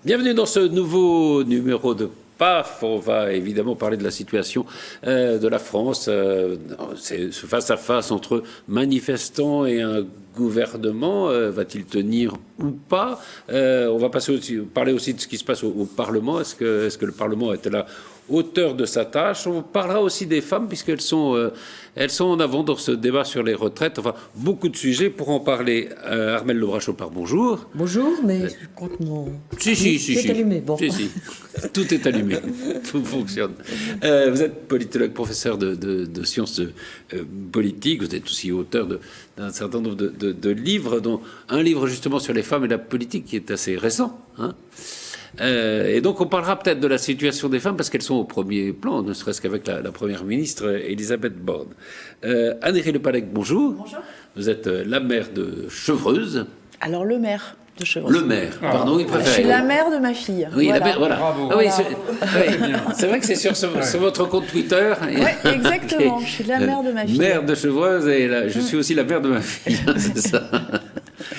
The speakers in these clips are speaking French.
Bienvenue dans ce nouveau numéro de PAF. On va évidemment parler de la situation de la France. C'est ce face-à-face entre manifestants et un gouvernement. Va-t-il tenir ou pas? On va parler aussi de ce qui se passe au Parlement. Est-ce que le Parlement est à la hauteur de sa tâche? On parlera aussi des femmes, puisqu'elles sont en avant dans ce débat sur les retraites. Enfin, beaucoup de sujets pour en parler. Armelle Lebrun-Chopard, bonjour. Bonjour, mais je compte mon... Si. C'est allumé, bon. Si. Tout est allumé. Tout fonctionne. Vous êtes politologue, professeur de sciences politiques. Vous êtes aussi auteur d'un certain nombre de livres, dont un livre justement sur les femmes et la politique qui est assez récent. Et donc on parlera peut-être de la situation des femmes parce qu'elles sont au premier plan, ne serait-ce qu'avec la Première ministre Elisabeth Borne. Anne-Héry Le Pallec, bonjour. Bonjour. Vous êtes la maire de Chevreuse. Alors le maire de Chevreuse. Le maire, pardon, il préfère. Je suis la mère de ma fille. Oui, voilà. la mère, voilà. Bravo. Ah oui, Voilà. c'est vrai que c'est sur votre compte Twitter. Oui, exactement. Je suis la mère de ma fille. Mère de Chevreuse et je suis aussi la mère de ma fille. C'est ça.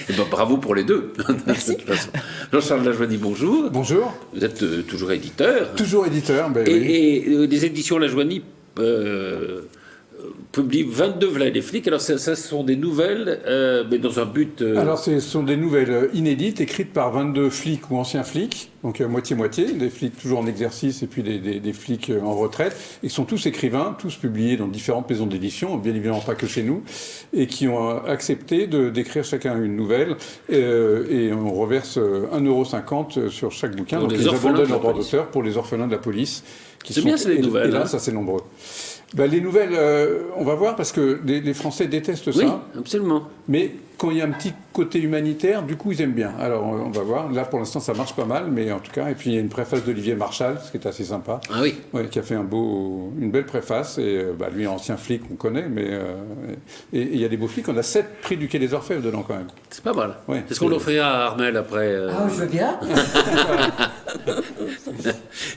Et ben, bravo pour les deux. Merci. Jean-Charles Lajoigny, bonjour. Bonjour. Vous êtes toujours éditeur. Toujours éditeur, ben oui. Et les éditions Lajoigny publient 22 V'là les flics. Alors, ça sont des nouvelles, mais dans un but. Alors, ce sont des nouvelles inédites écrites par 22 flics ou anciens flics, donc moitié-moitié, des flics toujours en exercice et puis des flics en retraite. Ils sont tous écrivains, tous publiés dans différentes maisons d'édition, bien évidemment pas que chez nous, et qui ont accepté d'écrire chacun une nouvelle. Et on reverse 1,50 € sur chaque bouquin. Pour donc les ils orphelins abandonnent de la leur droit police. d'auteur pour les orphelins de la police. C'est bien, c'est les nouvelles, Et là, hein. ça, c'est nombreux. Ben, les nouvelles, on va voir, parce que les Français détestent Oui, ça. absolument. Mais quand il y a un petit côté humanitaire, du coup, ils aiment bien. Alors, on va voir. Là, pour l'instant, ça marche pas mal, mais en tout cas. Et puis, il y a une préface d'Olivier Marchal, ce qui est assez sympa. Ah oui. Ouais, qui a fait une belle préface. Et lui, ancien flic, on connaît. Mais et il y a des beaux flics. On a 7 prix du Quai des Orfèvres dedans, quand même. C'est pas mal. Ouais, Est-ce qu'on c'est- l'offrira à Armelle après Ah, je veux bien.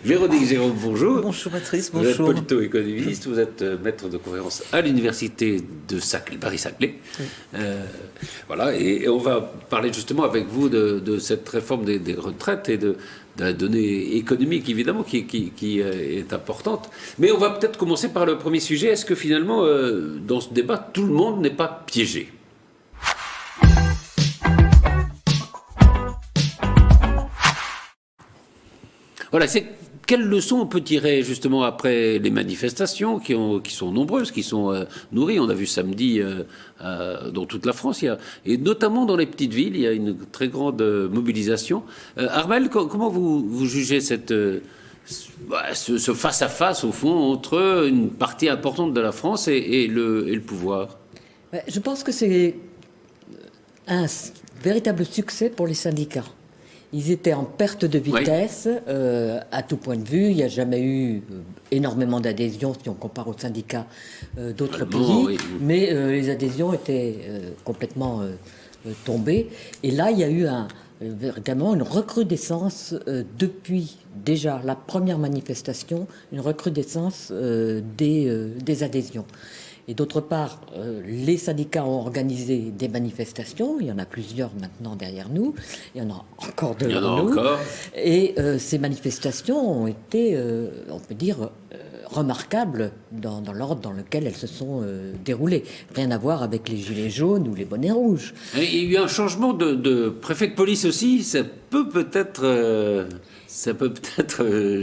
Véronique Jérôme, bonjour. Bonjour Patrice, Vous êtes bonjour. polito-économiste, vous êtes maître de conférence à l'université de Paris-Saclay. Voilà, et on va parler justement avec vous de cette réforme des retraites et de la donnée économique, évidemment, qui est importante. Mais on va peut-être commencer par le premier sujet. Est-ce que finalement, dans ce débat, tout le monde n'est pas piégé ? Voilà, quelles leçons on peut tirer justement après les manifestations qui sont nombreuses, qui sont nourries. On a vu samedi dans toute la France, et notamment dans les petites villes, il y a une très grande mobilisation. Armelle, comment vous jugez ce face-à-face, au fond, entre une partie importante de la France et le pouvoir? Je pense que c'est un véritable succès pour les syndicats. Ils étaient en perte de vitesse à tout point de vue. Il n'y a jamais eu énormément d'adhésions si on compare aux syndicats d'autres pays. Oui. Mais les adhésions étaient complètement tombées. Et là, il y a eu véritablement une recrudescence depuis déjà la première manifestation, une recrudescence des adhésions. Et d'autre part, les syndicats ont organisé des manifestations. Il y en a plusieurs maintenant derrière nous. Il y en a encore devant nous. Et ces manifestations ont été, on peut dire, remarquables dans l'ordre dans lequel elles se sont déroulées. Rien à voir avec les gilets jaunes ou les bonnets rouges. Et il y a eu un changement de préfet de police aussi. Ça peut peut-être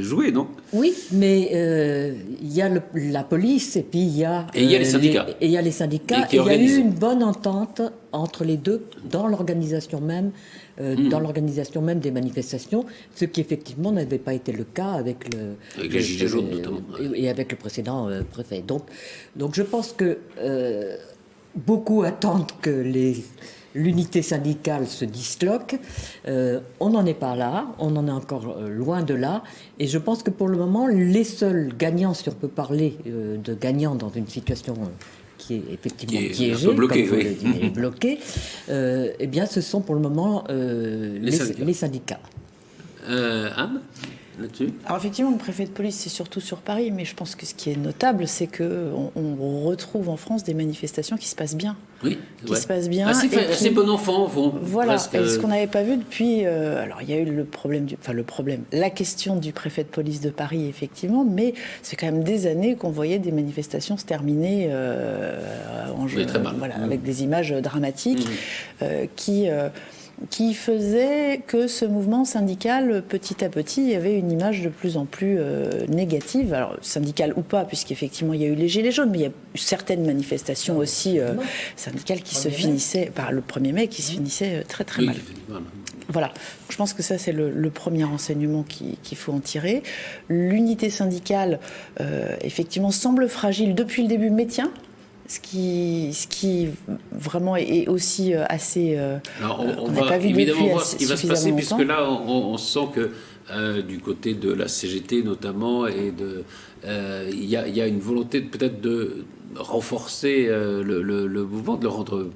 jouer, non? Oui, mais il y a la police et puis il y a... Et il y a les syndicats. Et il y a les syndicats. Et il y a eu une bonne entente entre les deux dans l'organisation même, des manifestations, ce qui effectivement n'avait pas été le cas avec les gilets jaunes notamment. Et avec le précédent préfet. Donc je pense que beaucoup attendent que l'unité syndicale se disloque. On n'en est pas là, on en est encore loin de là. Et je pense que pour le moment, les seuls gagnants, si on peut parler de gagnants dans une situation qui est effectivement piégée, bloquée, eh bien, ce sont pour le moment les syndicats. Anne ? là-dessus? Alors effectivement, le préfet de police, c'est surtout sur Paris, mais je pense que ce qui est notable, c'est qu'on retrouve en France des manifestations qui se passent bien. Oui, qui se passent bien. Assez bon enfant, voilà, presque. et ce qu'on n'avait pas vu depuis... alors, il y a eu la question du préfet de police de Paris, effectivement, mais c'est quand même des années qu'on voyait des manifestations se terminer très mal. avec des images dramatiques qui faisait que ce mouvement syndical, petit à petit, avait une image de plus en plus négative. Alors, syndicale ou pas, puisqu'effectivement, il y a eu les Gilets jaunes, mais il y a eu certaines manifestations aussi syndicales qui se finissaient, par le 1er mai, qui se finissaient très très mal. Voilà, je pense que ça c'est le premier enseignement qu'il faut en tirer. L'unité syndicale, effectivement, semble fragile depuis le début, mais tient. Ce qui vraiment est aussi assez... Alors, on n'a va pas vu évidemment depuis voir ce qui va se passer, suffisamment puisque longtemps. là, on sent que du côté de la CGT notamment, et il y a une volonté peut-être de renforcer le mouvement, de le rendre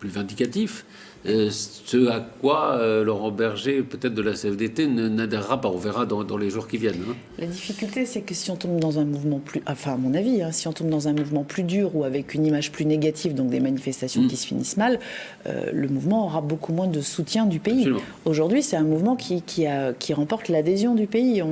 plus vindicatif. Ce à quoi Laurent Berger, peut-être de la CFDT, n'adhérera pas. On verra dans les jours qui viennent. Hein. La difficulté, c'est que si on tombe dans un mouvement plus... Enfin, à mon avis, si on tombe dans un mouvement plus dur ou avec une image plus négative, donc des manifestations qui se finissent mal, le mouvement aura beaucoup moins de soutien du pays. Absolument. Aujourd'hui, c'est un mouvement qui remporte l'adhésion du pays.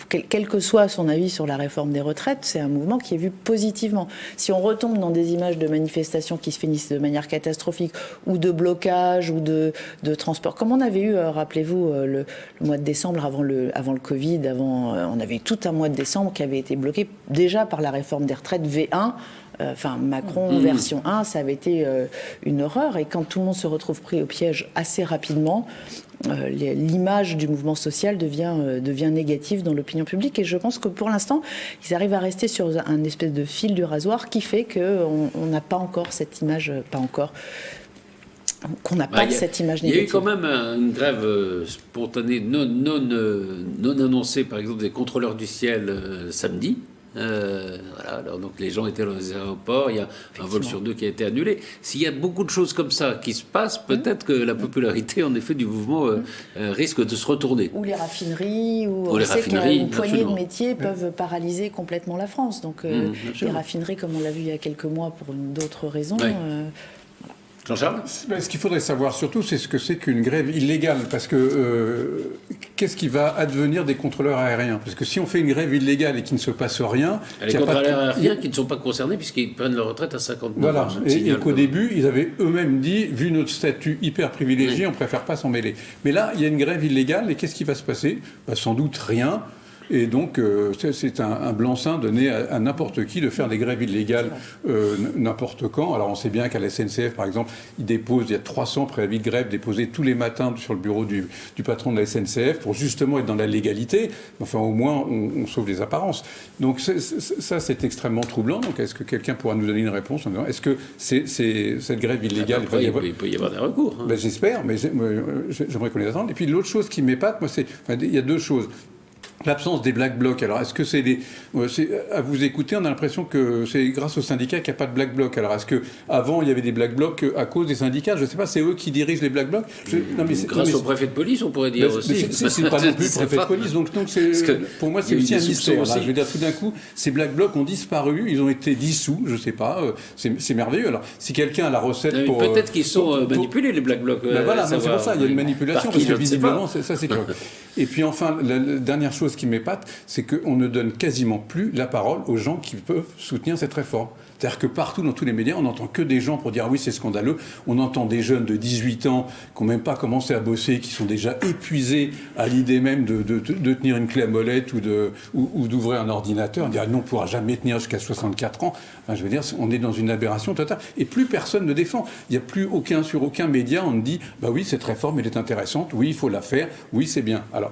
Quel que soit son avis sur la réforme des retraites, c'est un mouvement qui est vu positivement. Si on retombe dans des images de manifestations qui se finissent de manière catastrophique, ou de blocage, ou de transport, comme on avait eu, rappelez-vous, le mois de décembre avant le Covid, on avait eu tout un mois de décembre qui avait été bloqué déjà par la réforme des retraites V1. Macron version 1, ça avait été une horreur. Et quand tout le monde se retrouve pris au piège assez rapidement, l'image du mouvement social devient négative dans l'opinion publique. Et je pense que pour l'instant, ils arrivent à rester sur un espèce de fil du rasoir qui fait qu'on n'a pas encore cette image, qu'on n'a pas cette image négative. Il y a eu quand même une grève spontanée non annoncée, par exemple, des contrôleurs du ciel samedi. Voilà, alors donc les gens étaient dans les aéroports, il y a un vol sur 2 qui a été annulé. S'il y a beaucoup de choses comme ça qui se passent, peut-être que la popularité en effet du mouvement risque de se retourner. Ou les raffineries, ou les on sait que raffineries, une poignée absolument. de métiers peuvent paralyser complètement la France. Donc les raffineries, comme on l'a vu il y a quelques mois pour d'autres raisons... Oui. Jean-Charles ? Ce qu'il faudrait savoir surtout, c'est ce que c'est qu'une grève illégale. Parce que qu'est-ce qui va advenir des contrôleurs aériens? Parce que si on fait une grève illégale et qu'il ne se passe rien... Les contrôleurs aériens qui ne sont pas concernés puisqu'ils prennent leur retraite à 59 ans. Voilà, et qu'au début, ils avaient eux-mêmes dit, vu notre statut hyper privilégié, on préfère pas s'en mêler. Mais là, il y a une grève illégale, et qu'est-ce qui va se passer? Sans doute rien. Et donc, c'est un blanc-seing donné à n'importe qui de faire des grèves illégales n'importe quand. Alors, on sait bien qu'à la SNCF, par exemple, il y a 300 préavis de grève déposés tous les matins sur le bureau du patron de la SNCF pour justement être dans la légalité. Enfin, au moins, on sauve les apparences. Donc, ça, c'est extrêmement troublant. Donc, est-ce que quelqu'un pourra nous donner une réponse en disant, est-ce que cette grève illégale... Après, il peut y avoir des recours. Hein. Ben, j'espère, mais j'aimerais qu'on les attende. Et puis, l'autre chose qui m'épate, moi, il y a deux choses. L'absence des Black Blocs. Alors, est-ce que à vous écouter, on a l'impression que c'est grâce aux syndicats qu'il n'y a pas de Black Blocs. Alors, est-ce qu'avant, il y avait des Black Blocs à cause des syndicats? Je ne sais pas, c'est eux qui dirigent les Black Blocs? Grâce au préfet de police, on pourrait dire aussi. C'est pas non plus le préfet de police. Donc pour moi, c'est aussi un mystère. Je veux dire, tout d'un coup, ces Black Blocs ont disparu, ils ont été dissous, je ne sais pas. C'est merveilleux. Alors, si quelqu'un a la recette pour... Peut-être qu'ils sont manipulés, les Black Blocs. Ben voilà, c'est pour ça, il y a une manipulation, parce que visiblement, ça c'est clair. Et puis enfin, la dernière chose qui m'épate, c'est qu'on ne donne quasiment plus la parole aux gens qui peuvent soutenir cette réforme. C'est-à-dire que partout, dans tous les médias, on n'entend que des gens pour dire « ah oui, c'est scandaleux ». On entend des jeunes de 18 ans qui n'ont même pas commencé à bosser, qui sont déjà épuisés à l'idée même de tenir une clé à molette ou d'ouvrir un ordinateur. On dit « ah non, on ne pourra jamais tenir jusqu'à 64 ans ». Enfin, je veux dire, on est dans une aberration totale. Et plus personne ne défend. Il n'y a plus sur aucun média, on dit « bah oui, cette réforme, elle est intéressante. Oui, il faut la faire. Oui, c'est bien ». Alors,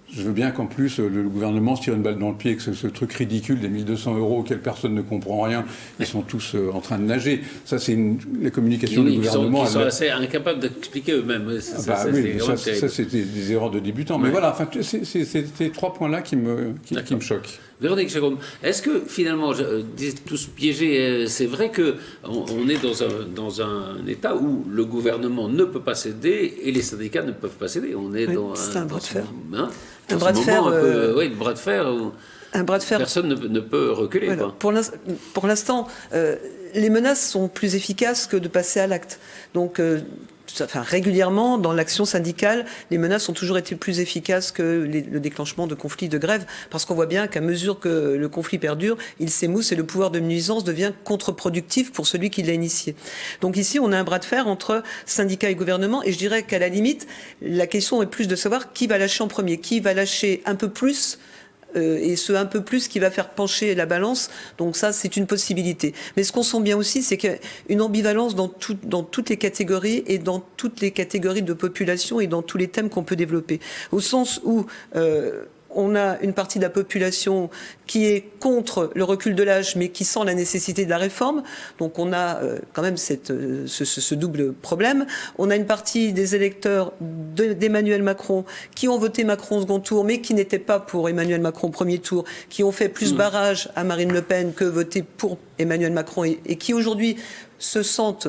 Je veux bien qu'en plus, le gouvernement se tire une balle dans le pied avec ce truc ridicule des 1200 € auxquels personne ne comprend rien. Ils sont tous en train de nager. Ça, c'est la communication du gouvernement. Ils sont assez incapables d'expliquer eux-mêmes. Ça, c'était des erreurs de débutants. Mais voilà, enfin, c'est ces 3 points-là qui me choquent. Véronique Jacome, est-ce que finalement, tous piégés, c'est vrai qu'on est dans un état où le gouvernement ne peut pas céder et les syndicats ne peuvent pas céder. On est dans un bras de fer. Un bras de fer. Oui, bras de fer. Un bras de fer. Personne ne peut reculer. Voilà. Pour l'instant, les menaces sont plus efficaces que de passer à l'acte. Donc, régulièrement, dans l'action syndicale, les menaces ont toujours été plus efficaces que le déclenchement de conflits de grève, parce qu'on voit bien qu'à mesure que le conflit perdure, il s'émousse et le pouvoir de nuisance devient contre-productif pour celui qui l'a initié. Donc ici, on a un bras de fer entre syndicats et gouvernement, et je dirais qu'à la limite, la question est plus de savoir qui va lâcher en premier, qui va lâcher un peu plus, et ce un peu plus qui va faire pencher la balance. Donc ça, c'est une possibilité. Mais ce qu'on sent bien aussi, c'est qu'il y a une ambivalence dans toutes les catégories et dans toutes les catégories de population et dans tous les thèmes qu'on peut développer. Au sens où on a une partie de la population qui est contre le recul de l'âge, mais qui sent la nécessité de la réforme. Donc on a quand même ce double problème. On a une partie des électeurs d'Emmanuel Macron qui ont voté Macron au second tour, mais qui n'étaient pas pour Emmanuel Macron au premier tour, qui ont fait plus barrage à Marine Le Pen que voter pour Emmanuel Macron et qui aujourd'hui se sentent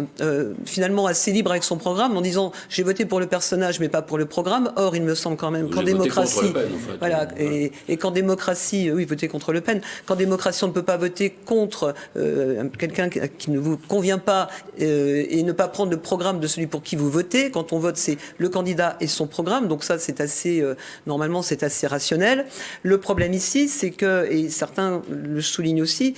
finalement assez libres avec son programme en disant j'ai voté pour le personnage mais pas pour le programme. Or il me semble quand même qu'en démocratie, Le Pen, en fait. Voilà, et qu'en démocratie, oui, voter contre Le Pen. Qu'en démocratie, on ne peut pas voter contre quelqu'un qui ne vous convient pas et ne pas prendre le programme de celui pour qui vous votez. Quand on vote, c'est le candidat et son programme. Donc ça, c'est assez normalement, c'est assez rationnel. Le problème ici, c'est que, et certains le soulignent aussi,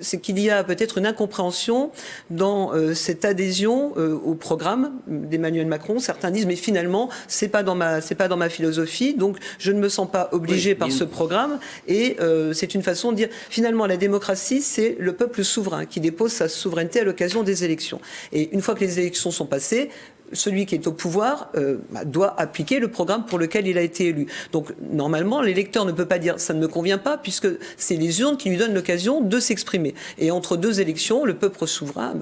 c'est qu'il y a peut-être une incompréhension dans cette adhésion au programme d'Emmanuel Macron. Certains disent mais finalement c'est pas dans ma philosophie, donc je ne me sens pas obligé par ce programme, et c'est une façon de dire finalement la démocratie c'est le peuple souverain qui dépose sa souveraineté à l'occasion des élections, et une fois que les élections sont passées, celui qui est au pouvoir doit appliquer le programme pour lequel il a été élu. Donc normalement, l'électeur ne peut pas dire ça ne me convient pas, puisque c'est les urnes qui lui donnent l'occasion de s'exprimer. Et entre deux élections, le peuple souverain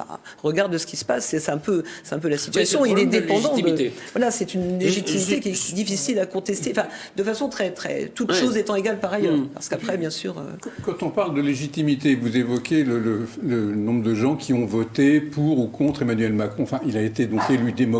regarde ce qui se passe. C'est un peu la situation. Il est dépendant de. Voilà, c'est une légitimité qui est difficile à contester. Enfin, de façon très toutes choses étant égales par ailleurs. Parce qu'après, bien sûr. Quand on parle de légitimité, vous évoquez le nombre de gens qui ont voté pour ou contre Emmanuel Macron. Enfin, il a été donc élu démocratiquement,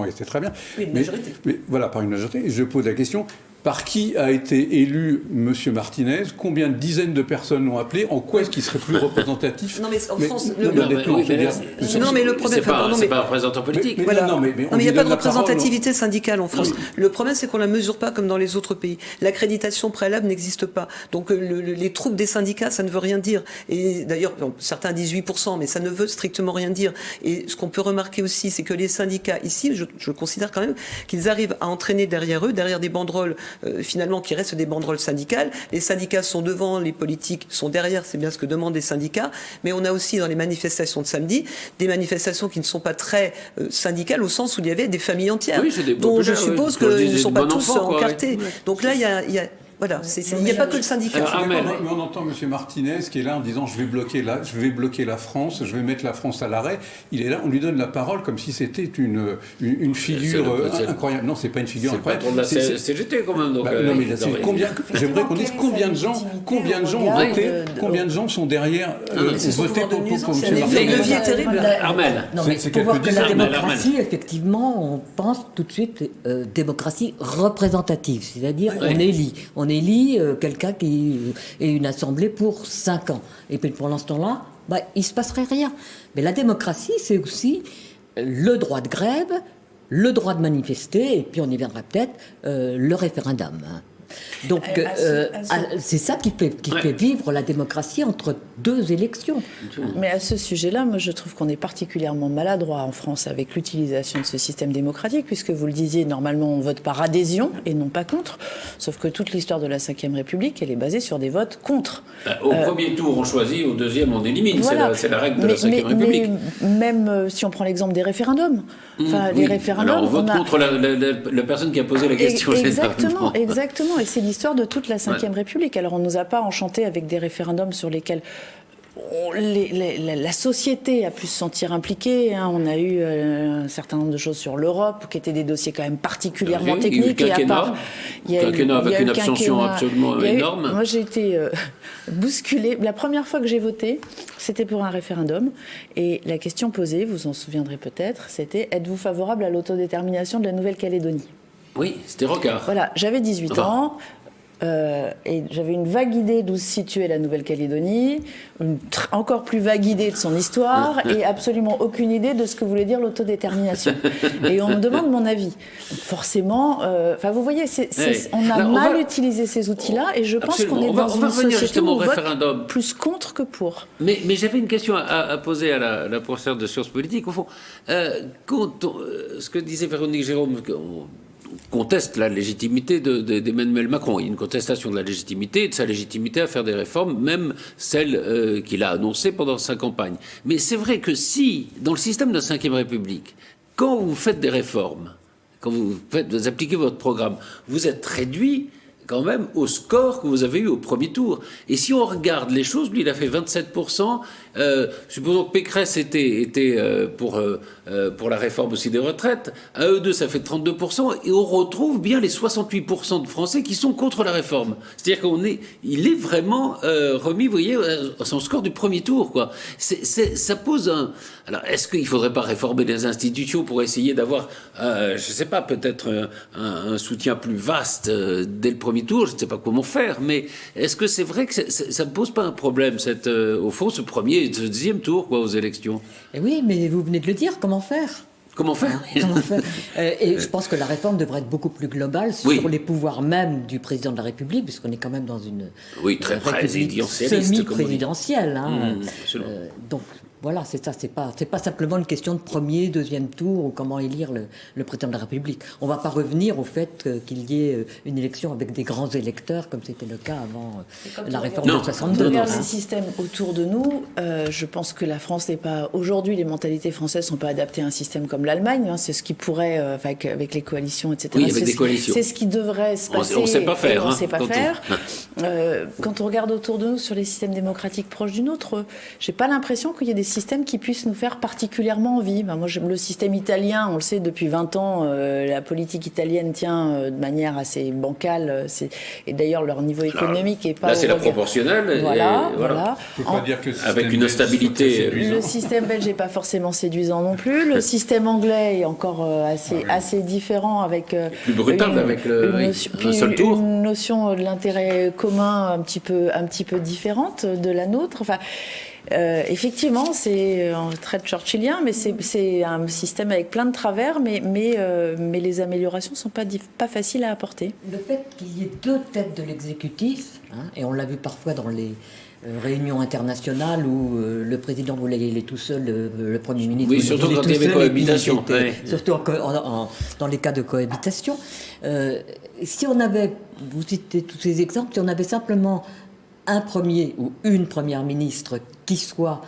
et c'est très bien. Oui, une majorité. Mais voilà, par une majorité. Et je pose la question, par qui a été élu M. Martinez? Combien de dizaines de personnes l'ont appelé? En quoi est-ce qu'il serait plus représentatif? Non, mais en France... Non, mais le problème... C'est pas un représentant politique. Mais il n'y a pas de représentativité syndicale en France. Le problème, c'est qu'on ne la mesure pas comme dans les autres pays. L'accréditation préalable n'existe pas. Donc les troupes des syndicats, ça ne veut rien dire. Et d'ailleurs, certains disent 8%, mais ça ne veut strictement rien dire. Et ce qu'on peut remarquer aussi, c'est que les syndicats, ici, je considère quand même qu'ils arrivent à entraîner derrière eux, derrière des banderoles finalement qui restent des banderoles syndicales. Les syndicats sont devant, les politiques sont derrière, c'est bien ce que demandent les syndicats, mais on a aussi dans les manifestations de samedi des manifestations qui ne sont pas très syndicales, au sens où il y avait des familles entières, dont je suppose qu'ils ne sont pas tous encartés. Donc là, il y a voilà, il n'y a pas que le syndicat. Mais on entend M. Martinez qui est là en disant je vais bloquer la France, je vais mettre la France à l'arrêt. Il est là, on lui donne la parole comme si c'était une figure incroyable. Non, c'est pas une figure incroyable. C'est le patron de la CGT quand même. Donc, j'aimerais qu'on dise combien de gens ont voté, combien de gens sont derrière voté pour M. Martinez. C'est un levier terrible. Armel. Non, mais il faut voir que la démocratie, effectivement, on pense tout de suite démocratie représentative, c'est-à-dire on élit quelqu'un qui est une assemblée pour 5 ans. Et puis pour l'instant-là, il ne se passerait rien. Mais la démocratie, c'est aussi le droit de grève, le droit de manifester, et puis on y viendra peut-être, le référendum. Donc c'est ça qui fait vivre la démocratie entre deux élections. Mais à ce sujet-là, moi je trouve qu'on est particulièrement maladroit en France avec l'utilisation de ce système démocratique, puisque vous le disiez, normalement on vote par adhésion et non pas contre, sauf que toute l'histoire de la Ve République, elle est basée sur des votes contre. Au premier tour on choisit, au deuxième on élimine, voilà. C'est la règle de la Ve République. Mais même si on prend l'exemple des référendums, les référendums... Alors on vote contre la personne qui a posé la question. Exactement. et c'est l'histoire de toute la Ve République. Alors on nous a pas enchantés avec des référendums sur lesquels la société a pu se sentir impliquée. On a eu un certain nombre de choses sur l'Europe, qui étaient des dossiers quand même particulièrement techniques. Il y a eu le quinquennat avec une abstention absolument énorme. Moi, j'ai été bousculée. La première fois que j'ai voté, c'était pour un référendum. Et la question posée, vous vous en souviendrez peut-être, c'était « Êtes-vous favorable à l'autodétermination de la Nouvelle-Calédonie ?» Oui, c'était Rocard. Voilà, j'avais 18 ans. Et j'avais une vague idée d'où se situait la Nouvelle-Calédonie, une encore plus vague idée de son histoire et absolument aucune idée de ce que voulait dire l'autodétermination. Et on me demande mon avis. Donc forcément, vous voyez, on a mal utilisé ces outils-là et je pense qu'on est dans une société où on vote plus contre que pour. Mais j'avais une question à poser à la professeure de sciences politiques. Au fond, ce que disait Véronique Jérôme, conteste la légitimité d'Emmanuel Macron. Il y a une contestation de la légitimité, de sa légitimité à faire des réformes, même celles qu'il a annoncées pendant sa campagne. Mais c'est vrai que si, dans le système de la Ve République, quand vous faites des réformes, quand vous appliquez votre programme, vous êtes réduit quand même au score que vous avez eu au premier tour. Et si on regarde les choses, lui, il a fait 27%. Supposons que Pécresse était pour la réforme aussi des retraites. À eux deux, ça fait 32%. Et on retrouve bien les 68% de Français qui sont contre la réforme. C'est-à-dire qu'il est vraiment remis, vous voyez, à son score du premier tour, quoi. Ça pose un... Alors, est-ce qu'il ne faudrait pas réformer les institutions pour essayer d'avoir, je ne sais pas, peut-être un soutien plus vaste dès le premier tour? Je ne sais pas comment faire, mais est-ce que c'est vrai que ça ne pose pas un problème, au fond, ce premier et ce deuxième tour, quoi, aux élections? Et oui, mais vous venez de le dire, comment faire? Comment faire? Et je pense que la réforme devrait être beaucoup plus globale sur les pouvoirs même du président de la République, puisqu'on est quand même dans une très République semi-présidentielle. Donc voilà, c'est ça. C'est pas simplement une question de premier, deuxième tour ou comment élire le président de la République. On ne va pas revenir au fait qu'il y ait une élection avec des grands électeurs, comme c'était le cas avant la réforme de 62. Quand on regarde les systèmes autour de nous, je pense que la France n'est pas... Aujourd'hui, les mentalités françaises ne sont pas adaptées à un système comme l'Allemagne. C'est ce qui pourrait, avec les coalitions, etc. Oui, avec des coalitions. C'est ce qui devrait se passer. On ne sait pas faire. On ne sait pas faire. Quand on regarde autour de nous sur les systèmes démocratiques proches du nôtre, je n'ai pas l'impression qu'il y ait des systèmes qui puissent nous faire particulièrement envie. Moi, j'aime le système italien. On le sait depuis 20 ans, la politique italienne tient de manière assez bancale. Et d'ailleurs, leur niveau économique n'est pas... Là, c'est la proportionnelle. Voilà. Je peux pas dire que avec une instabilité... Le système belge n'est pas forcément séduisant non plus. Le système anglais est encore assez différent avec... plus brutal avec un seul tour. Une notion de l'intérêt commun un petit peu différente de la nôtre. Enfin... effectivement, c'est un trait churchillien, mais c'est un système avec plein de travers, mais les améliorations ne sont pas faciles à apporter. Le fait qu'il y ait deux têtes de l'exécutif, et on l'a vu parfois dans les réunions internationales où le président voulait y aller tout seul, le Premier ministre... Oui, surtout quand il y avait cohabitation. Surtout dans les cas de cohabitation. Si on avait, vous citez tous ces exemples, si on avait simplement un premier ou une première ministre qui soit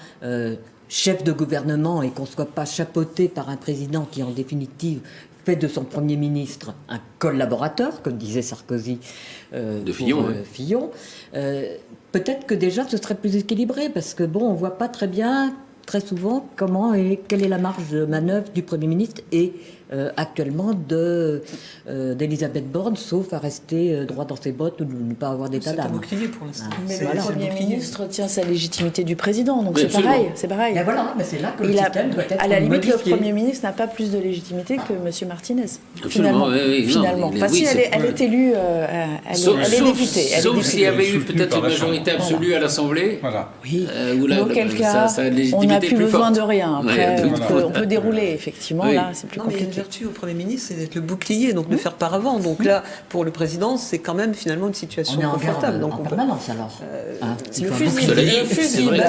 chef de gouvernement et qu'on ne soit pas chapeauté par un président qui, en définitive, fait de son premier ministre un collaborateur, comme disait Sarkozy de Fillon. Fillon, peut-être que déjà ce serait plus équilibré, parce que on ne voit pas très bien, très souvent, quelle est la marge de manœuvre du Premier ministre et actuellement d'Elisabeth Borne, sauf à rester droit dans ses bottes ou ne pas avoir d'état d'âme. C'est un bouclier pour l'instant. Mais le Premier ministre tient sa légitimité du président, donc c'est pareil. Mais voilà, mais c'est là que le système doit être à la limite, modifié. Le Premier ministre n'a pas plus de légitimité que M. Martinez. Absolument, finalement. Elle est élue, elle est députée. Sauf s'il y avait eu peut-être une majorité absolue à l'Assemblée. Voilà. Oui. Auquel cas, on n'a plus besoin de rien. Après, on peut dérouler, effectivement. Là, c'est plus compliqué. Vertu au Premier ministre, c'est d'être le bouclier, donc de faire par avant. Donc là, pour le président, c'est quand même finalement une situation confortable. Donc en permanence alors. Le fusible,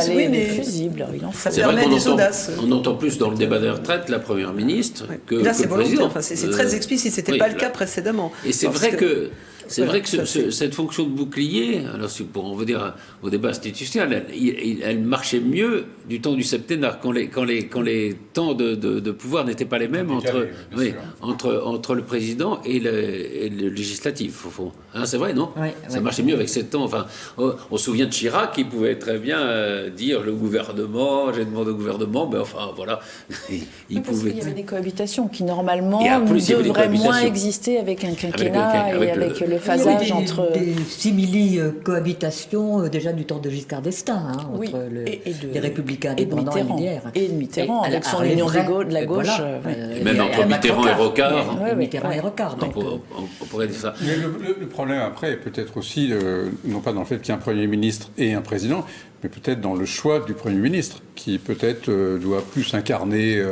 ça permet des audaces. On entend plus dans le débat des retraites la Première ministre que là, le président. c'est très explicite, c'était pas le cas précédemment. Et c'est vrai que C'est vrai que cette fonction de bouclier, alors on va dire au débat institutionnel, elle marchait mieux du temps du septennat, quand les temps de pouvoir n'étaient pas les mêmes entre le président et le législatif, au fond. Hein, c'est vrai, non? Ça marchait mieux avec 7 ans. Enfin, on se souvient de Chirac, qui pouvait très bien dire le gouvernement, j'ai demandé au gouvernement, mais enfin, voilà. Il pouvait. Il y avait des cohabitations qui, normalement, devraient moins exister avec un quinquennat avec le phasage entre... Des simili-cohabitations déjà du temps de Giscard d'Estaing, entre les Républicains indépendants et l'IDR. Et de Mitterrand, avec son union de la gauche. Et même entre Mitterrand et Rocard. Mitterrand et Rocard. On pourrait dire ça. Mais le problème après est peut-être aussi, non pas dans le fait qu'il y ait un Premier ministre et un président, mais peut-être dans le choix du Premier ministre, qui peut-être doit plus incarner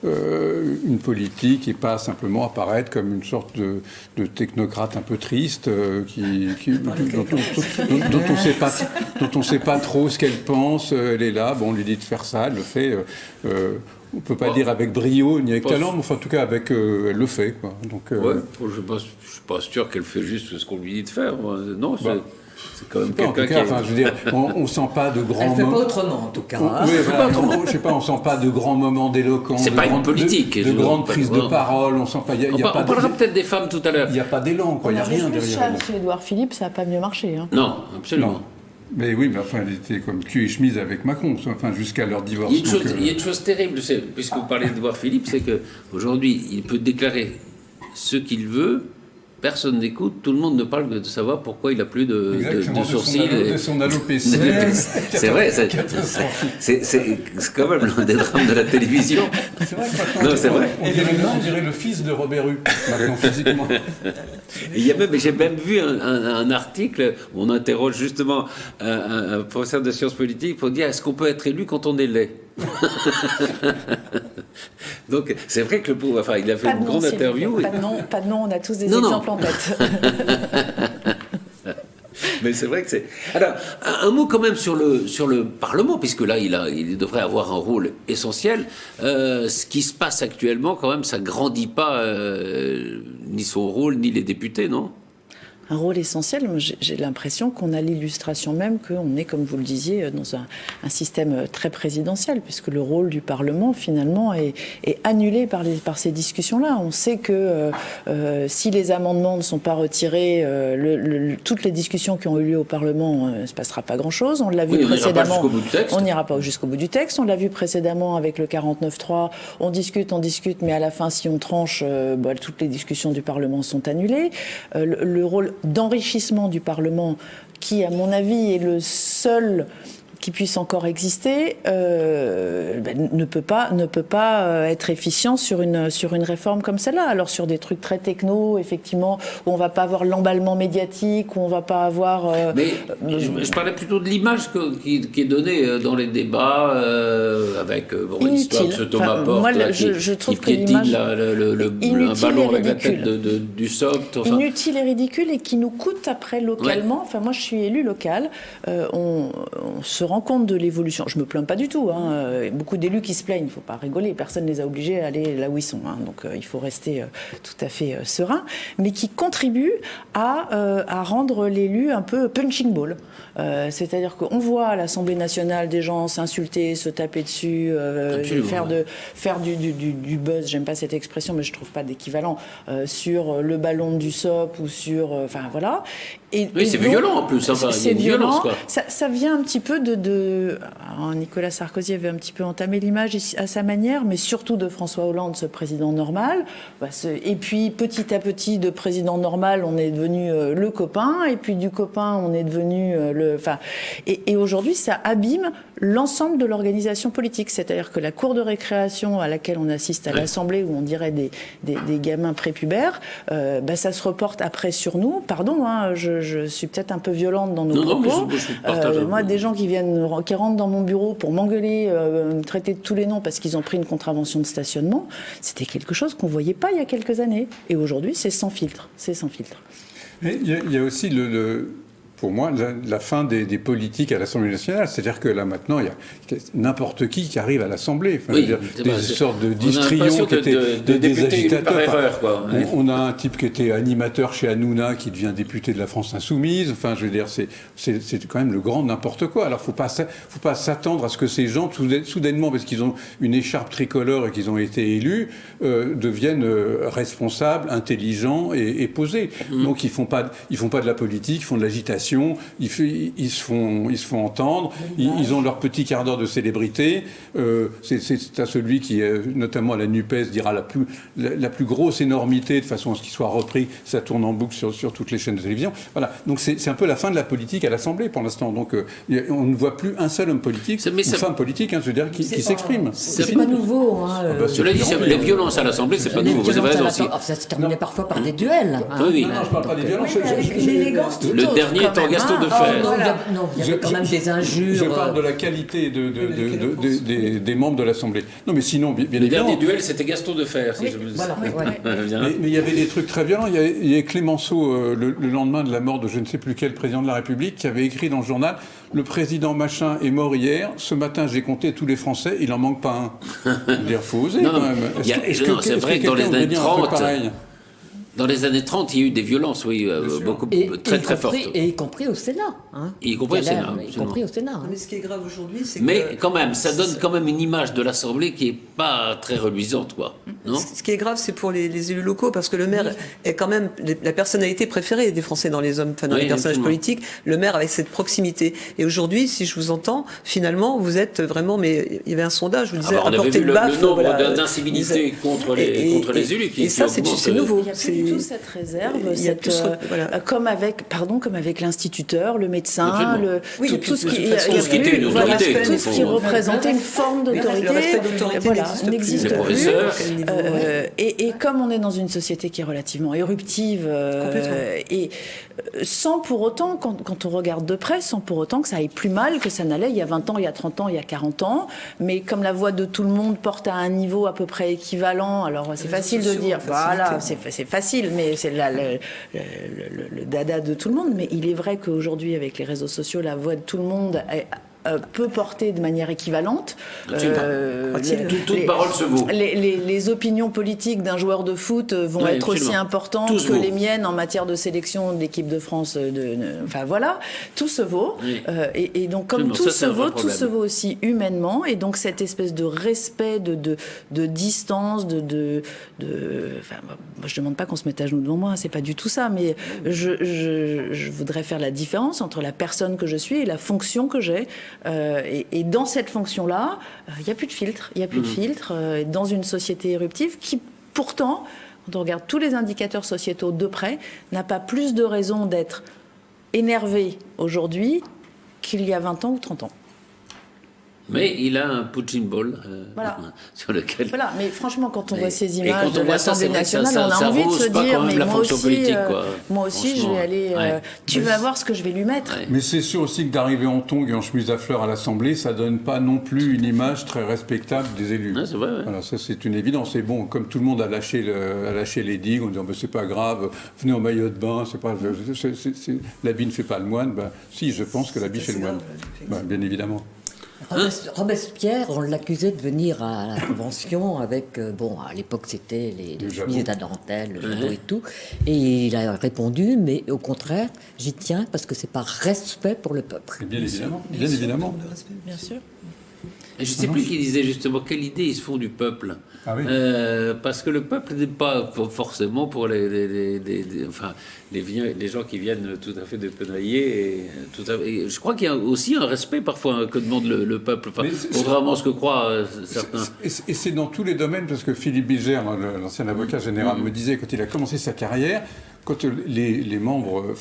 une politique et pas simplement apparaître comme une sorte de technocrate un peu triste, dont on ne sait pas trop ce qu'elle pense. Elle est là, on lui dit de faire ça, elle le fait. On ne peut pas dire avec brio ni avec talent, mais enfin, en tout cas, elle le fait. Quoi. Donc, je ne suis pas sûr qu'elle fait juste ce qu'on lui dit de faire. Non, c'est quand même quelqu'un qui... Enfin, je veux dire, on ne sent pas de grands moments... Elle ne fait pas autrement, en tout cas. Oui, voilà, je sais pas, on ne sent pas de grands moments d'éloquence. C'est pas une politique. De grandes prises de parole. On sent pas... On parlera peut-être des femmes tout à l'heure. Il n'y a pas d'élan, il n'y a rien derrière. Chez Édouard Philippe, ça n'a pas mieux marché. Hein. Non, absolument. Non. Mais oui, mais enfin, elle était comme cul et chemise avec Macron, enfin, jusqu'à leur divorce. Il y a une chose terrible, puisque vous parlez d'Édouard Philippe, c'est qu'aujourd'hui, il peut déclarer ce qu'il veut, personne n'écoute, tout le monde ne parle que de savoir pourquoi il n'a plus de sourcils. De son alopécie. C'est vrai, c'est quand même l'un des drames de la télévision. C'est vrai que non, c'est vrai. On dirait le fils de Robert Hue, maintenant, physiquement. J'ai même vu un article où on interroge justement un professeur de sciences politiques pour dire est-ce qu'on peut être élu quand on est laid. Donc c'est vrai que il a fait une grande interview. Pas de nom, on a tous des exemples en tête. Mais c'est vrai que c'est... Alors, un mot quand même sur le Parlement, puisque là, il devrait avoir un rôle essentiel. Ce qui se passe actuellement, quand même, ça ne grandit pas ni son rôle, ni les députés, non ? Un rôle essentiel. J'ai l'impression qu'on a l'illustration même qu'on est, comme vous le disiez, dans un système très présidentiel, puisque le rôle du Parlement, finalement, est annulé par ces discussions-là. On sait que si les amendements ne sont pas retirés, toutes les discussions qui ont eu lieu au Parlement, ne se passera pas grand-chose. On l'a vu précédemment. On n'ira pas jusqu'au bout du texte. On l'a vu précédemment avec le 49.3. On discute, mais à la fin, si on tranche, toutes les discussions du Parlement sont annulées. Le rôle d'enrichissement du Parlement, qui, à mon avis, est le seul qui puisse encore exister, ne peut pas être efficient sur une réforme comme celle-là. Alors sur des trucs très techno, effectivement, où on va pas avoir l'emballement médiatique, où on va pas avoir... Mais je parlais plutôt de l'image qui est donnée dans les débats avec l'histoire de ce Thomas Porte qui piétine un ballon avec la tête du SOCT. Inutile et ridicule, et qui nous coûte après localement. Ouais. Enfin, moi, je suis élue locale. On se rend compte de l'évolution. Je me plains pas du tout. Beaucoup d'élus qui se plaignent. Il ne faut pas rigoler. Personne ne les a obligés à aller là où ils sont. Donc, il faut rester tout à fait serein. Mais qui contribuent à rendre l'élu un peu punching ball. C'est-à-dire qu'on voit à l'Assemblée nationale des gens s'insulter, se taper dessus, faire du buzz. J'aime pas cette expression, mais je trouve pas d'équivalent sur le ballon du SOP ou sur... Enfin, voilà. C'est violent en plus. C'est violent. Ça vient un petit peu Alors, Nicolas Sarkozy avait un petit peu entamé l'image à sa manière, mais surtout de François Hollande, ce président normal. Et puis, petit à petit, de président normal, on est devenu le copain. Et puis, du copain, on est devenu et aujourd'hui, ça abîme l'ensemble de l'organisation politique. C'est-à-dire que la cour de récréation à laquelle on assiste à l'Assemblée, où on dirait des gamins prépubères, ça se reporte après sur nous. Pardon, je suis peut-être un peu violente dans nos propos. Moi, des gens qui rentrent dans mon bureau pour m'engueuler, me traiter de tous les noms parce qu'ils ont pris une contravention de stationnement, c'était quelque chose qu'on ne voyait pas il y a quelques années. Et aujourd'hui, c'est sans filtre. C'est sans filtre. Mais il y a aussi pour moi, la fin des politiques à l'Assemblée nationale. C'est-à-dire que là, maintenant, il y a n'importe qui arrive à l'Assemblée. Enfin, des sortes de distrions qui étaient des agitateurs. Par erreur, quoi. On a un type qui était animateur chez Hanouna, qui devient député de la France Insoumise. Enfin, je veux dire, c'est quand même le grand n'importe quoi. Alors, faut pas s'attendre à ce que ces gens, soudainement, parce qu'ils ont une écharpe tricolore et qu'ils ont été élus, deviennent responsables, intelligents et posés. Donc, ils font pas de la politique, ils font de l'agitation, ils se font entendre, ils ont leur petit quart d'heure de célébrité. C'est à celui qui, notamment à la NUPES, dira la plus grosse énormité de façon à ce qu'il soit repris, ça tourne en boucle sur toutes les chaînes de télévision. Voilà. Donc c'est un peu la fin de la politique à l'Assemblée pour l'instant. Donc on ne voit plus un seul homme politique ou femme politique, je veux dire, qui s'exprime. C'est pas nouveau. Cela dit, les violences à l'Assemblée, c'est pas nouveau. Vous avez raison aussi. Ça se terminait parfois par des duels. Oui. Non, je parle pas des violences. Le dernier est en Gaston de Fer. Non, il y avait quand même des injures. Je parle de la qualité des membres de l'Assemblée. Non, mais sinon, bien évidemment. Le dernier duel, c'était Gaston de Fer, si je me Voilà. Mais il y avait des trucs très violents. Il y a Clémenceau, le lendemain de la mort de je ne sais plus quel président de la République, qui avait écrit dans le journal « Le président machin est mort hier. Ce matin, j'ai compté tous les Français. Il n'en manque pas un. » Il faut oser quand même. C'est vrai que dans les années 30... Dans les années 30, il y a eu des violences, beaucoup, très fortes. Et y compris au Sénat. Y compris au Sénat. Mais ce qui est grave aujourd'hui, c'est que... Mais quand même, ça donne quand même une image de l'Assemblée qui n'est pas très reluisante, quoi. Non ? Ce qui est grave, c'est pour les élus locaux, parce que le maire est quand même la personnalité préférée des Français dans les hommes, dans les personnages politiques. Le maire avec cette proximité. Et aujourd'hui, si je vous entends, finalement, vous êtes vraiment... Mais il y avait un sondage, je vous disais, apporter le baffe. Le nombre d'incivilités contre les élus qui... Et ça, c'est nouveau. Il y a toute cette réserve, comme avec l'instituteur, le médecin, tout ce qui représentait une forme d'autorité, n'existe plus. Et comme on est dans une société qui est relativement éruptive, et sans pour autant, quand on regarde de près, sans pour autant que ça aille plus mal que ça n'allait il y a 20 ans, il y a 30 ans, il y a 40 ans, mais comme la voix de tout le monde porte à un niveau à peu près équivalent, alors c'est facile de dire, voilà, c'est facile, mais c'est le dada de tout le monde. Mais il est vrai qu'aujourd'hui, avec les réseaux sociaux, la voix de tout le monde peut porter de manière équivalente. Toute parole se vaut. Les opinions politiques d'un joueur de foot vont être aussi importantes que les miennes en matière de sélection de l'équipe de France. Enfin voilà, tout se vaut. Oui. Et donc comme tout se vaut, tout se vaut aussi humainement. Et donc cette espèce de respect, de distance, enfin, moi, je demande pas qu'on se mette à genoux devant moi, c'est pas du tout ça. Mais je voudrais faire la différence entre la personne que je suis et la fonction que j'ai. Et dans cette fonction-là, il n'y a plus de filtre. Il n'y a plus de filtre dans une société éruptive qui, pourtant, quand on regarde tous les indicateurs sociétaux de près, n'a pas plus de raison d'être énervé aujourd'hui qu'il y a 20 ans ou 30 ans. Mais il a un punching ball sur lequel... Voilà, mais franchement, quand on voit ces images de l'Assemblée nationale, on a envie de se dire, mais moi aussi, je vais aller... tu vas voir ce que je vais lui mettre. Ouais. Mais c'est sûr aussi que d'arriver en tongs et en chemise à fleurs à l'Assemblée, ça donne pas non plus une image très respectable des élus. Ouais, c'est vrai, ouais. Voilà, ça c'est une évidence. Et bon, comme tout le monde a lâché les digues, en disant c'est pas grave, venez en maillot de bain, l'habit ne fait pas le moine. Si, je pense que l'habit fait le moine. Bien évidemment. Robespierre, on l'accusait de venir à la Convention avec, à l'époque c'était les chemises à dentelle, le jabot et tout, et il a répondu, mais au contraire, j'y tiens parce que c'est par respect pour le peuple. Bien évidemment, bien évidemment. Bien sûr. Je ne sais plus qui disait justement quelle idée ils se font du peuple. Ah oui. Parce que le peuple n'est pas forcément pour les gens qui viennent tout à fait de Penaillé. Et je crois qu'il y a aussi un respect parfois que demande le peuple, contrairement à ce que croient certains. Et c'est dans tous les domaines, parce que Philippe Bilger, l'ancien avocat général, me disait quand il a commencé sa carrière, quand les membres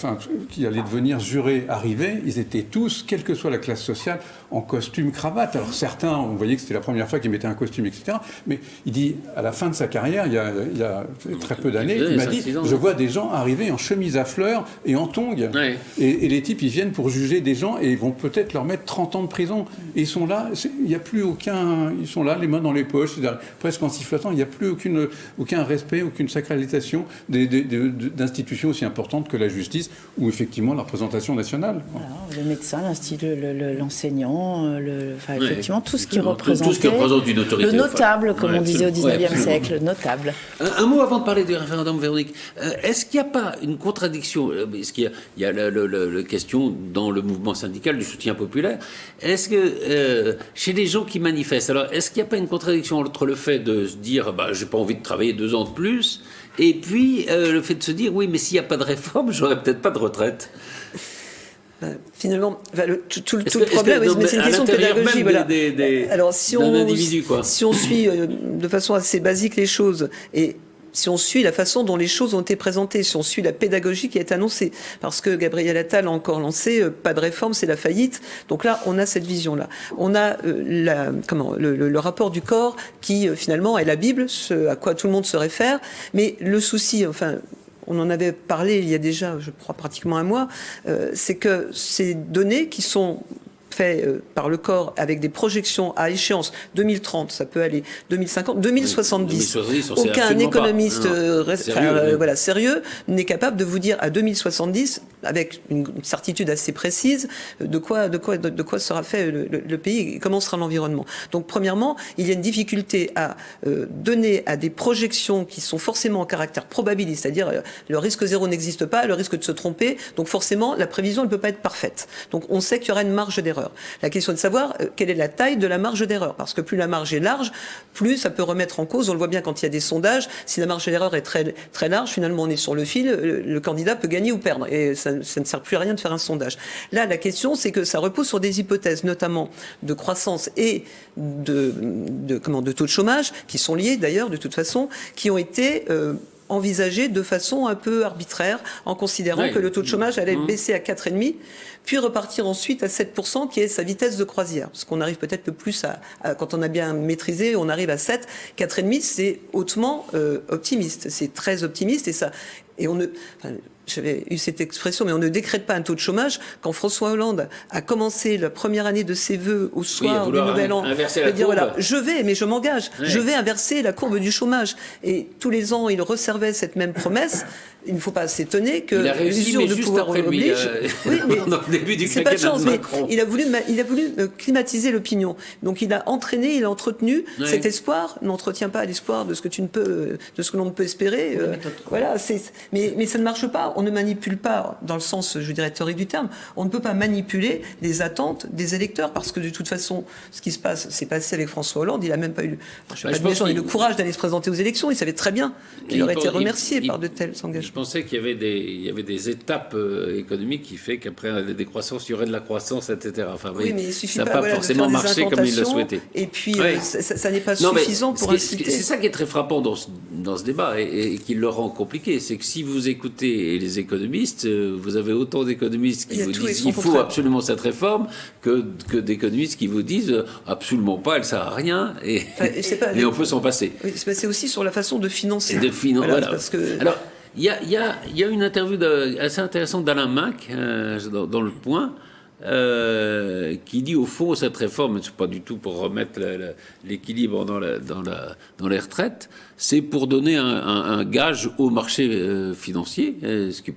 qui allaient devenir jurés arrivaient, ils étaient tous, quelle que soit la classe sociale, en costume cravate. Alors certains, on voyait que c'était la première fois qu'ils mettaient un costume, etc. Mais il dit, à la fin de sa carrière, il y a très peu d'années, il m'a dit, je vois des gens arriver en chemise à fleurs et en tongs. Ouais. Et les types, ils viennent pour juger des gens et ils vont peut-être leur mettre 30 ans de prison. Et ils sont là, il n'y a plus aucun... Ils sont là, les mains dans les poches, presque en sifflotant, il n'y a plus aucun respect, aucune sacralisation d'un institutions aussi importantes que la justice ou effectivement la représentation nationale. Voilà, le médecin, l'enseignant, effectivement tout ce qui tout ce qui représente une autorité. Le notable, comme on disait au absolument. 19e siècle, le notable. Un mot avant de parler du référendum, Véronique. Est-ce qu'il n'y a pas une contradiction? Est-ce qu'il y a la question dans le mouvement syndical du soutien populaire? Est-ce que chez les gens qui manifestent, alors est-ce qu'il n'y a pas une contradiction entre le fait de se dire j'ai pas envie de travailler 2 ans de plus, et puis le fait de se dire oui, mais s'il n'y a pas de réforme, j'aurais peut-être pas de retraite? Finalement, tout le problème, mais c'est une question de pédagogie. Voilà. Alors, si on suit de façon assez basique les choses, et si on suit la façon dont les choses ont été présentées, si on suit la pédagogie qui est annoncée, parce que Gabriel Attal a encore lancé pas de réforme, c'est la faillite. Donc là, on a cette vision-là. On a le rapport du corps qui finalement est la Bible, ce à quoi tout le monde se réfère. Mais le souci, on en avait parlé il y a déjà, je crois, pratiquement un mois, c'est que ces données qui sont faites par le corps avec des projections à échéance 2030, ça peut aller 2050, 2070. Aucun économiste sérieux n'est capable de vous dire à 2070, avec une certitude assez précise, de quoi sera fait le pays et comment sera l'environnement. Donc, premièrement, il y a une difficulté à donner à des projections qui sont forcément en caractère probabiliste, c'est-à-dire le risque zéro n'existe pas, le risque de se tromper, donc forcément, la prévision ne peut pas être parfaite. Donc, on sait qu'il y aura une marge d'erreur. La question est de savoir quelle est la taille de la marge d'erreur, parce que plus la marge est large, plus ça peut remettre en cause, on le voit bien quand il y a des sondages, si la marge d'erreur est très, très large, finalement on est sur le fil, le candidat peut gagner ou perdre, et ça ne sert plus à rien de faire un sondage. Là, la question, c'est que ça repose sur des hypothèses, notamment de croissance et de taux de chômage, qui sont liés d'ailleurs de toute façon, qui ont été envisagé de façon un peu arbitraire, en considérant que le taux de chômage allait baisser à 4,5%, puis repartir ensuite à 7%, qui est sa vitesse de croisière. Parce qu'on arrive peut-être le plus quand on a bien maîtrisé, on arrive à 7. 4,5%, c'est hautement optimiste. C'est très optimiste, j'avais eu cette expression, mais on ne décrète pas un taux de chômage. Quand François Hollande a commencé la première année de ses vœux au soir du Nouvel An, je m'engage, je vais inverser la courbe du chômage. Et tous les ans, il resservait cette même promesse. Il ne faut pas s'étonner que l'usure de pouvoir l'oblige. C'est pas de chance, mais il a voulu climatiser l'opinion. Donc il a entretenu cet espoir. N'entretient pas l'espoir de ce que l'on ne peut espérer. Mais ça ne marche pas. On ne manipule pas, dans le sens, je dirais, théorique du terme. On ne peut pas manipuler les attentes des électeurs, parce que de toute façon, ce qui s'est passé avec François Hollande, il n'a même pas eu le courage d'aller se présenter aux élections. Il savait très bien qu'il aurait été remercié par de tels engagements. Je pensais qu'il y avait des étapes économiques qui fait qu'après la décroissance, il y aurait de la croissance, etc. Mais il suffit ça n'a pas forcément marché comme il le souhaitait. Et puis, ça n'est pas suffisant pour inciter. C'est ça qui est très frappant dans ce débat et qui le rend compliqué. C'est que si vous écoutez les économistes, vous avez autant d'économistes qui vous disent qu'il faut absolument cette réforme que d'économistes qui vous disent absolument pas, elle ne sert à rien et on peut s'en passer. Oui, c'est aussi sur la façon de financer. Parce que... Alors, il y a une interview assez intéressante d'Alain Minc dans Le Point qui dit au fond cette réforme, c'est pas du tout pour remettre l'équilibre dans les retraites, c'est pour donner un gage au marché financier, ce qui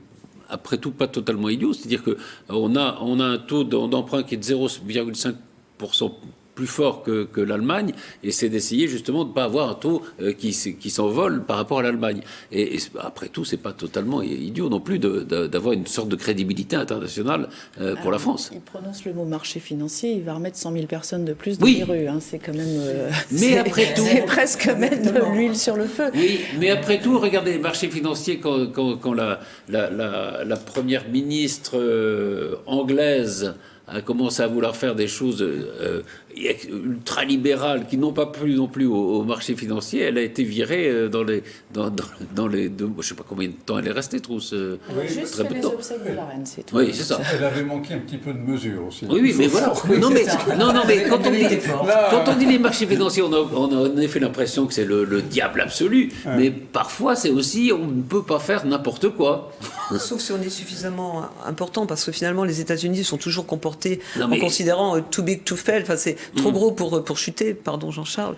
après tout pas totalement idiot, c'est-à-dire que on a un taux d'emprunt qui est de 0,5% plus fort que l'Allemagne, et c'est d'essayer justement de ne pas avoir un taux qui s'envole par rapport à l'Allemagne. Et après tout, c'est pas totalement idiot non plus d'avoir une sorte de crédibilité internationale pour la France. Il prononce le mot marché financier, il va remettre 100 000 personnes de plus dans les rues. C'est quand même... mais après tout... C'est presque mettre de l'huile sur le feu. Oui, mais après tout, regardez, les marchés financiers, quand la première ministre anglaise a commencé à vouloir faire des choses ultra-libérales qui n'ont pas plu non plus au marché financier, elle a été virée dans les deux, je ne sais pas combien de temps elle est restée, Trousse. Juste très peu de temps. Les obsèques de la reine, c'est tout. Oui, c'est ça. Elle avait manqué un petit peu de mesure aussi. Oui, mais voilà. Non, mais quand on dit les marchés financiers, on a en effet l'impression que c'est le diable absolu, mais parfois c'est aussi, on ne peut pas faire n'importe quoi. Sauf si on est suffisamment important, parce que finalement les États-Unis sont toujours comportés en considérant too big to fail. Enfin, trop gros pour chuter, pardon Jean-Charles,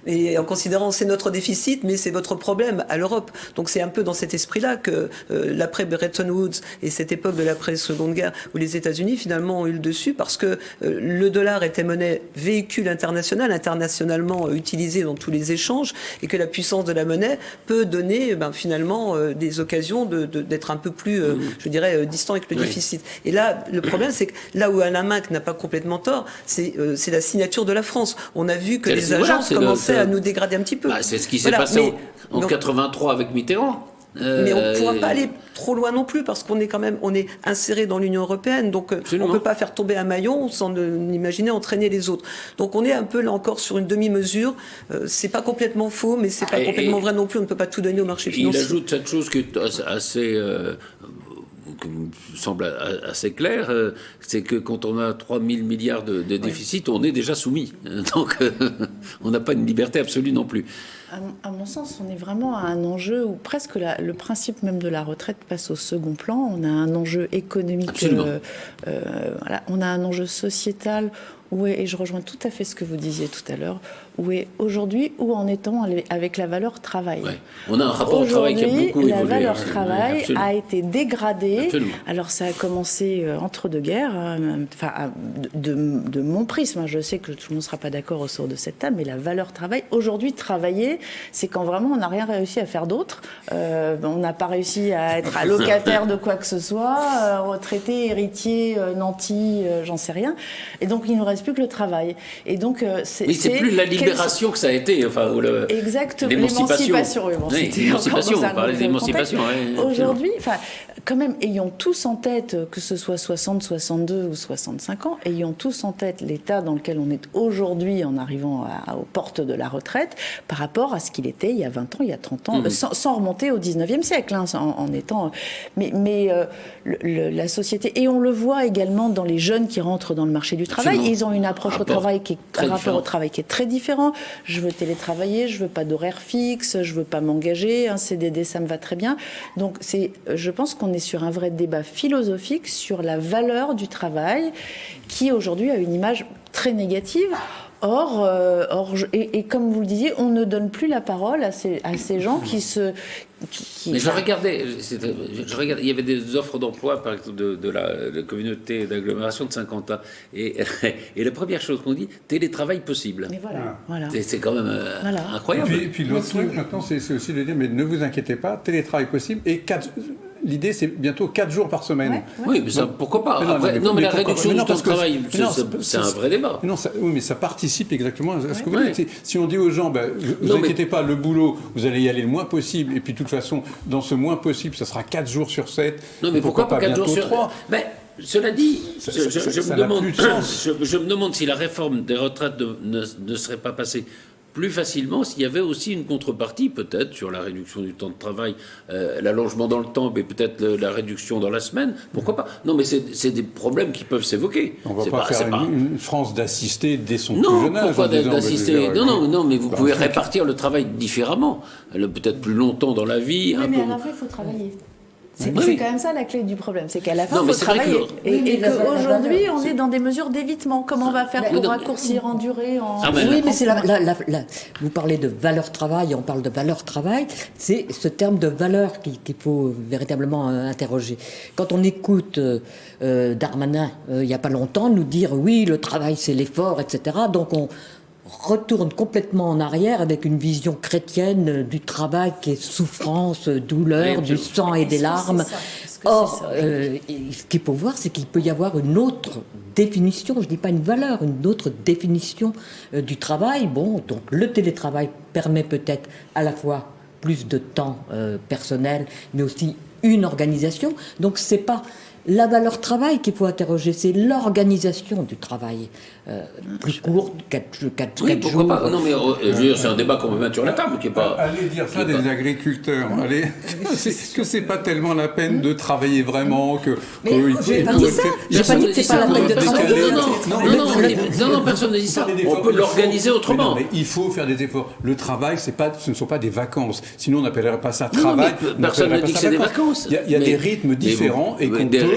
et en considérant c'est notre déficit, mais c'est votre problème à l'Europe. Donc c'est un peu dans cet esprit-là que l'après Bretton Woods et cette époque de l'après-seconde guerre où les États-Unis finalement ont eu le dessus parce que le dollar était monnaie véhicule international, internationalement utilisé dans tous les échanges, et que la puissance de la monnaie peut donner finalement des occasions d'être un peu plus, je dirais, distant avec le déficit. Et là, le problème, c'est que là où Alain Minc n'a pas complètement tort, c'est la signature de la France. On a vu que les agences commençaient à nous dégrader un petit peu. C'est ce qui s'est passé en 83 avec Mitterrand. Mais on ne pourra pas aller trop loin non plus parce qu'on est quand même inséré dans l'Union européenne, donc on ne peut pas faire tomber un maillon sans imaginer entraîner les autres. Donc on est un peu là encore sur une demi-mesure. C'est pas complètement faux, mais c'est pas complètement vrai non plus. On ne peut pas tout donner au marché financier. Il ajoute cette chose qui est assez qui me semble assez clair, c'est que quand on a 3 000 milliards de déficit, on est déjà soumis. Donc on n'a pas une liberté absolue non plus. À mon sens, on est vraiment à un enjeu où presque le principe même de la retraite passe au second plan. On a un enjeu économique, voilà. On a un enjeu sociétal, et je rejoins tout à fait ce que vous disiez tout à l'heure, où est aujourd'hui, où en est-on avec la valeur travail. Ouais. On a un rapport au travail qui a beaucoup évolué. La valeur travail a été dégradée. Absolument. Alors ça a commencé entre deux guerres, de mon prisme. Je sais que tout le monde ne sera pas d'accord autour de cette table, mais la valeur travail, aujourd'hui, travailler, c'est quand vraiment on n'a rien réussi à faire d'autre. On n'a pas réussi à être allocataire de quoi que ce soit, retraité, héritier, nanti, j'en sais rien. Et donc il ne nous reste plus que le travail. Et donc c'est plus la libération que ça a été, exactement, l'émancipation. L'émancipation, on parlait d'émancipation. Aujourd'hui, quand même, ayons tous en tête, que ce soit 60, 62 ou 65 ans, ayons tous en tête l'état dans lequel on est aujourd'hui en arrivant aux portes de la retraite par rapport à ce qu'il était il y a 20 ans, il y a 30 ans, sans remonter au 19e siècle, en étant... Mais la société... Et on le voit également dans les jeunes qui rentrent dans le marché du travail. Absolument. Ils ont une approche au travail qui est très différent. Je veux télétravailler, je veux pas d'horaire fixe, je veux pas m'engager, un CDD, ça me va très bien. Donc, je pense qu'on est sur un vrai débat philosophique sur la valeur du travail qui, aujourd'hui, a une image très négative. Or, comme vous le disiez, on ne donne plus la parole à ces gens qui se... Mais je regardais, il y avait des offres d'emploi, par exemple, de la communauté d'agglomération de Saint-Quentin. Et la première chose qu'on dit, télétravail possible. Mais voilà. C'est quand même incroyable. Et puis l'autre truc maintenant, c'est aussi de dire, mais ne vous inquiétez pas, télétravail possible et l'idée, c'est bientôt 4 jours par semaine. Ouais. Oui, mais ça, pourquoi pas? Mais la réduction du temps de travail, c'est un vrai débat. Oui, mais ça participe exactement à ce que vous dites. Si on dit aux gens, vous inquiétez pas, le boulot, vous allez y aller le moins possible, et puis de toute façon, dans ce moins possible, ça sera 4 jours sur 7. Non, mais pourquoi pas 4 jours sur 3? Cela dit, je me demande si la réforme des retraites ne serait pas passée plus facilement s'il y avait aussi une contrepartie, peut-être, sur la réduction du temps de travail, l'allongement dans le temps, mais peut-être la réduction dans la semaine. Pourquoi pas? Non, mais c'est des problèmes qui peuvent s'évoquer. On ne va pas faire une France d'assister dès son plus jeune âge. Non, pourquoi d'assister? Non, mais vous pouvez répartir le travail différemment. Peut-être plus longtemps dans la vie. Oui, mais à la fin, il faut travailler. C'est quand même ça la clé du problème, c'est qu'à la fin, il faut travailler. Et qu'aujourd'hui, on est dans des mesures d'évitement. Comment on va faire pour raccourcir en durée Oui, mais c'est vous parlez de valeur travail, on parle de valeur travail, c'est ce terme de valeur qu'il faut véritablement interroger. Quand on écoute Darmanin, il n'y a pas longtemps, nous dire oui, le travail c'est l'effort, etc. Donc on retourne complètement en arrière avec une vision chrétienne du travail qui est souffrance, douleur, du sang et des larmes. Or, ce qu'il faut voir, c'est qu'il peut y avoir une autre définition, je ne dis pas une valeur, une autre définition du travail. Bon, donc le télétravail permet peut-être à la fois plus de temps personnel, mais aussi une organisation. Donc c'est pas la valeur travail qu'il faut interroger, c'est l'organisation du travail. Plus courte, 4 jours. Pas. Non, mais je veux dire, c'est un débat qu'on peut mettre sur la table. Qui est pas, allez dire ça des agriculteurs. Allez, que c'est pas tellement la peine de travailler vraiment. J'ai pas dit ça. J'ai pas dit que c'est pas la peine de travailler. Non, personne ne dit ça. On peut l'organiser autrement. Mais il faut faire des efforts. Le travail, ce ne sont pas des vacances. Sinon, on n'appellerait pas ça travail. Personne ne dit que c'est des vacances. Il y a des rythmes différents et qu'on peut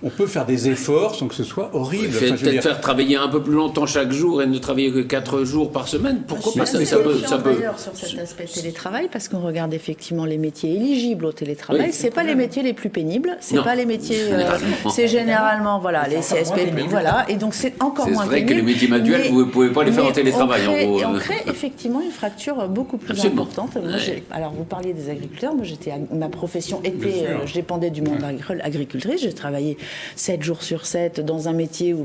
on peut faire des efforts sans que ce soit horrible. Peut-être faire travailler un peu plus longtemps chaque jour et ne travailler que 4 jours par semaine. Pourquoi pas? Ça peut. D'ailleurs, sur cet aspect télétravail, parce qu'on regarde effectivement les métiers éligibles au télétravail. C'est pas les métiers les plus pénibles. C'est pas les métiers. C'est généralement les CSP. Voilà. Et donc c'est encore moins pénible. C'est vrai que les métiers manuels, vous ne pouvez pas les faire en télétravail, en gros. Et on crée effectivement une fracture beaucoup plus importante. Moi, alors vous parliez des agriculteurs. Moi, ma profession était, je dépendais du monde agricultrice. J'ai travaillé 7 jours sur 7 dans un métier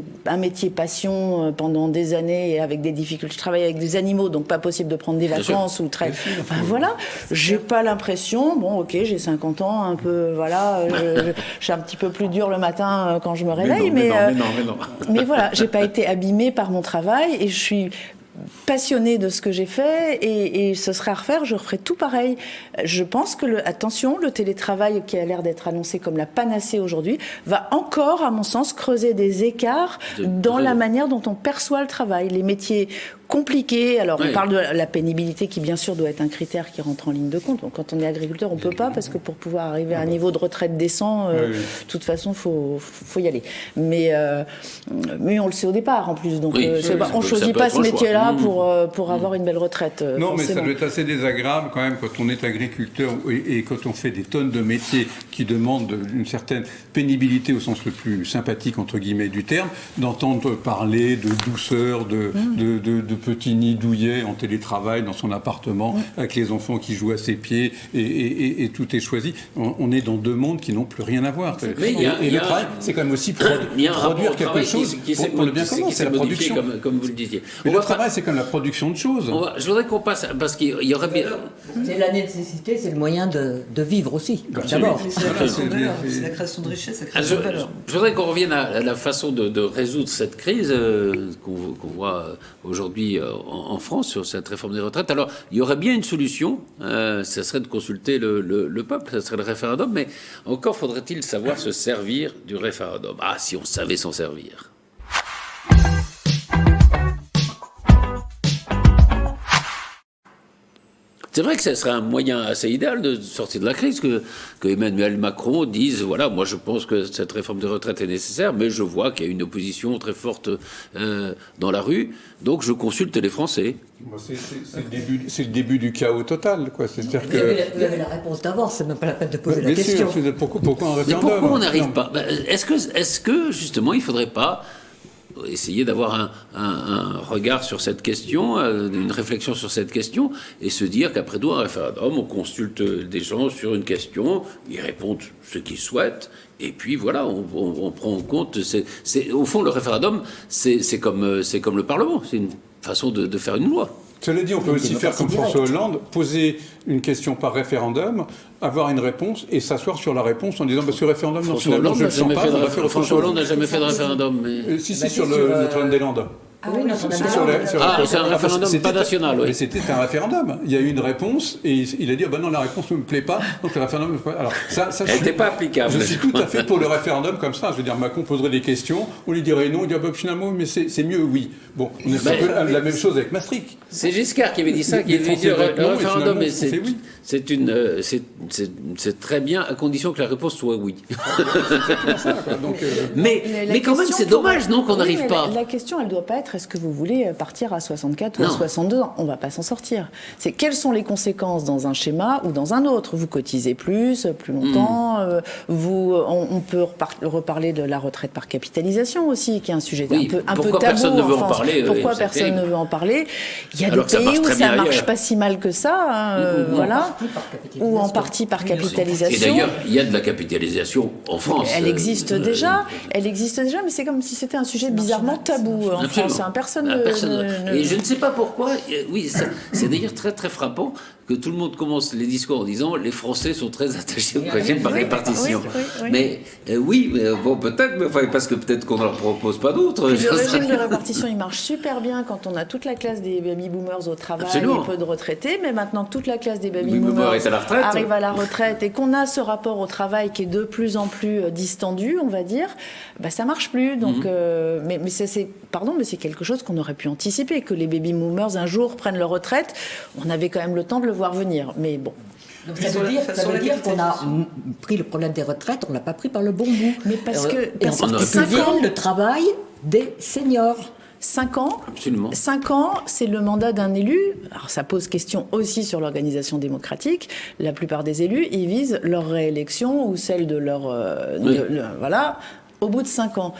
passion pendant des années et avec des difficultés. Je travaillais avec des animaux, donc pas possible de prendre des vacances ou très. Enfin voilà, j'ai pas l'impression. Bon, ok, j'ai 50 ans, un peu, je suis un petit peu plus dur le matin quand je me réveille, mais voilà, j'ai pas été abîmée par mon travail et je suis passionnée de ce que j'ai fait et ce serait à refaire, je referais tout pareil. Je pense que, attention, le télétravail qui a l'air d'être annoncé comme la panacée aujourd'hui va encore, à mon sens, creuser des écarts dans la manière dont on perçoit le travail. Les métiers compliqués, alors on parle de la pénibilité qui bien sûr doit être un critère qui rentre en ligne de compte. Donc, quand on est agriculteur, on peut pas parce que pour pouvoir arriver à un niveau de retraite décent, de toute façon, faut y aller. Mais on le sait au départ en plus. Donc on choisit pas ce métier-là pour avoir une belle retraite. Non, forcément. mais ça doit être assez désagréable quand même quand on est agriculteur et quand on fait des tonnes de métiers qui demandent une certaine pénibilité au sens le plus sympathique entre guillemets du terme, d'entendre parler de douceur, de petits nids douillets en télétravail dans son appartement avec les enfants qui jouent à ses pieds et tout est choisi. On est dans deux mondes qui n'ont plus rien à voir. Et le travail, c'est quand même aussi produire quelque chose pour le bien commun, c'est la production. Comme vous le disiez. Mais le travail, c'est comme la production de choses. Je voudrais qu'on passe, parce qu'il y aurait bien... C'est la nécessité, c'est le moyen de vivre aussi, d'abord. C'est la création de richesse, la création de valeur. Je voudrais qu'on revienne à la façon de résoudre cette crise qu'on voit aujourd'hui en France sur cette réforme des retraites. Alors, il y aurait bien une solution, ça serait de consulter le peuple, ça serait le référendum, mais encore faudrait-il savoir se servir du référendum. Ah, si on savait s'en servir. C'est vrai que ce serait un moyen assez idéal de sortir de la crise, que Emmanuel Macron dise, voilà, moi je pense que cette réforme des retraites est nécessaire, mais je vois qu'il y a une opposition très forte dans la rue, donc je consulte les Français. C'est le début du chaos total, quoi. C'est-à-dire que... Vous avez la réponse d'avance, c'est même pas la peine de poser la question. Pourquoi un référendum? Mais pourquoi on n'arrive pas? Est-ce que justement il ne faudrait pas essayer d'avoir un regard sur cette question, une réflexion sur cette question, et se dire qu'après tout, un référendum, on consulte des gens sur une question, ils répondent ce qu'ils souhaitent, et puis voilà, on prend en compte... au fond, le référendum, c'est comme le Parlement, c'est une façon de faire une loi. Cela dit, on peut aussi faire comme François Hollande, poser une question par référendum, avoir une réponse et s'asseoir sur la réponse en disant ce référendum, non, finalement, je ne le sens pas, on va faire autre chose. François Hollande n'a jamais fait de référendum. Mais... Si, sur Notre-Dame-des-Landes. Ah oui, c'est un référendum pas national, oui. Mais c'était un référendum. Il y a eu une réponse et il a dit non, la réponse ne me plaît pas, donc le référendum. Alors ça elle n'était pas applicable. Je suis tout à fait pour le référendum comme ça. Je veux dire, Macron poserait des questions, on lui dirait non, il dirait finalement, mais c'est mieux, oui. Bon, on est un peu la même chose avec Maastricht. C'est Giscard qui avait dit ça, qui avait dit le référendum, c'est très bien à condition que la réponse soit oui. Mais quand même, c'est dommage, non, qu'on n'arrive pas. La question, elle ne doit pas être est-ce que vous voulez partir à 64 ou à 62 ans? On ne va pas s'en sortir. C'est quelles sont les conséquences dans un schéma ou dans un autre? Vous cotisez plus longtemps, on peut reparler de la retraite par capitalisation aussi, qui est un sujet un peu tabou. Personne ne veut en parler, pourquoi personne ne veut en parler? Il y a des pays où ça ne marche pas si mal que ça, voilà. Ou en partie par capitalisation. Et d'ailleurs, il y a de la capitalisation en France. Elle existe déjà, mais c'est comme si c'était un sujet bizarrement tabou en France. Personne. Et je ne sais pas pourquoi. Oui, c'est d'ailleurs très très frappant que tout le monde commence les discours en disant les Français sont très attachés au régime par répartition. Mais bon, peut-être, mais parce que peut-être qu'on ne leur propose pas d'autres. Le régime de répartition, il marche super bien quand on a toute la classe des baby-boomers au travail et peu de retraités, mais maintenant que toute la classe des baby-boomers arrive à la retraite et qu'on a ce rapport au travail qui est de plus en plus distendu, on va dire, ça marche plus. Donc, mais c'est quelque chose qu'on aurait pu anticiper, que les baby-boomers un jour prennent leur retraite. On avait quand même le temps de le voir venir, mais bon. Donc ça veut dire qu'on a pris le problème des retraites, on l'a pas pris par le bon bout. Mais parce que et en particulier le travail des seniors. 5 ans, Absolument. 5 ans, c'est le mandat d'un élu. Alors ça pose question aussi sur l'organisation démocratique. La plupart des élus, ils visent leur réélection ou celle de leur... voilà. Au bout de 5 ans,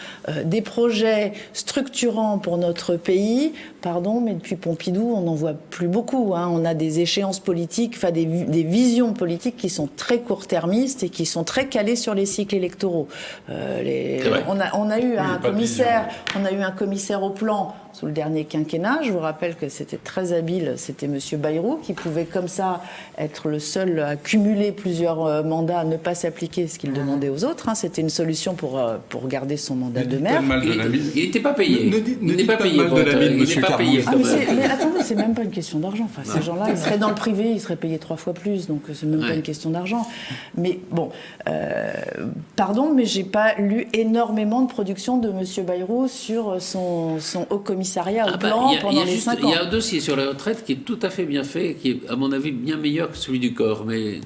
des projets structurants pour notre pays, pardon, mais depuis Pompidou, on n'en voit plus beaucoup. Hein. On a des échéances politiques, enfin des visions politiques qui sont très court-termistes et qui sont très calées sur les cycles électoraux. On a eu un commissaire au plan sous le dernier quinquennat. Je vous rappelle que c'était très habile, c'était Monsieur Bayrou qui pouvait comme ça être le seul à cumuler plusieurs mandats, à ne pas s'appliquer ce qu'il demandait aux autres. Hein. C'était une solution pour garder son mandat de maire. Il n'était pas payé. Il n'est pas payé. Mais attendez, c'est même pas une question d'argent. Enfin, ces gens-là, ils seraient dans le privé, ils seraient payés 3 fois plus, donc c'est même pas une question d'argent. Mais bon, pardon, mais j'ai pas lu énormément de production de Monsieur Bayrou sur son haut commissariat au plan pendant les 5 ans. Il y a un dossier sur les retraites qui est tout à fait bien fait, qui est à mon avis bien meilleur que celui du corps, mais...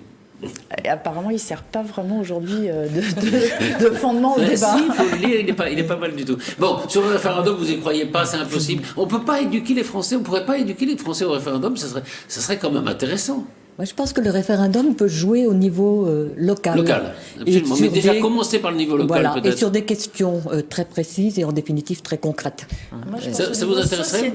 Et apparemment, il ne sert pas vraiment aujourd'hui de fondement au débat. Si, il faut le lire, il n'est pas mal du tout. Bon, sur le référendum, vous n'y croyez pas, c'est impossible. On ne peut pas éduquer les Français, on ne pourrait pas éduquer les Français au référendum, ça serait quand même intéressant. Moi, je pense que le référendum peut jouer au niveau local. Local, absolument. Mais déjà commencer par le niveau local, peut-être. Et sur des questions très précises et en définitive très concrètes. Moi, je pense ça vous intéresserait ?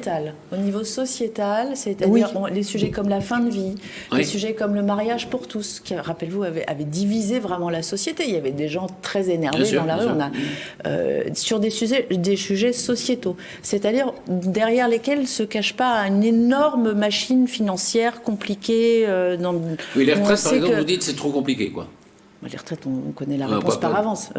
Au niveau sociétal, c'est-à-dire les sujets comme la fin de vie, les sujets comme le mariage pour tous, qui, rappelez-vous, avait divisé vraiment la société. Il y avait des gens très énervés dans la rue. On a, sur des sujets sociétaux, c'est-à-dire derrière lesquels ne se cache pas une énorme machine financière compliquée. Oui, les retraites, par exemple, vous dites c'est trop compliqué, quoi. Les retraites, on connaît la réponse par avance.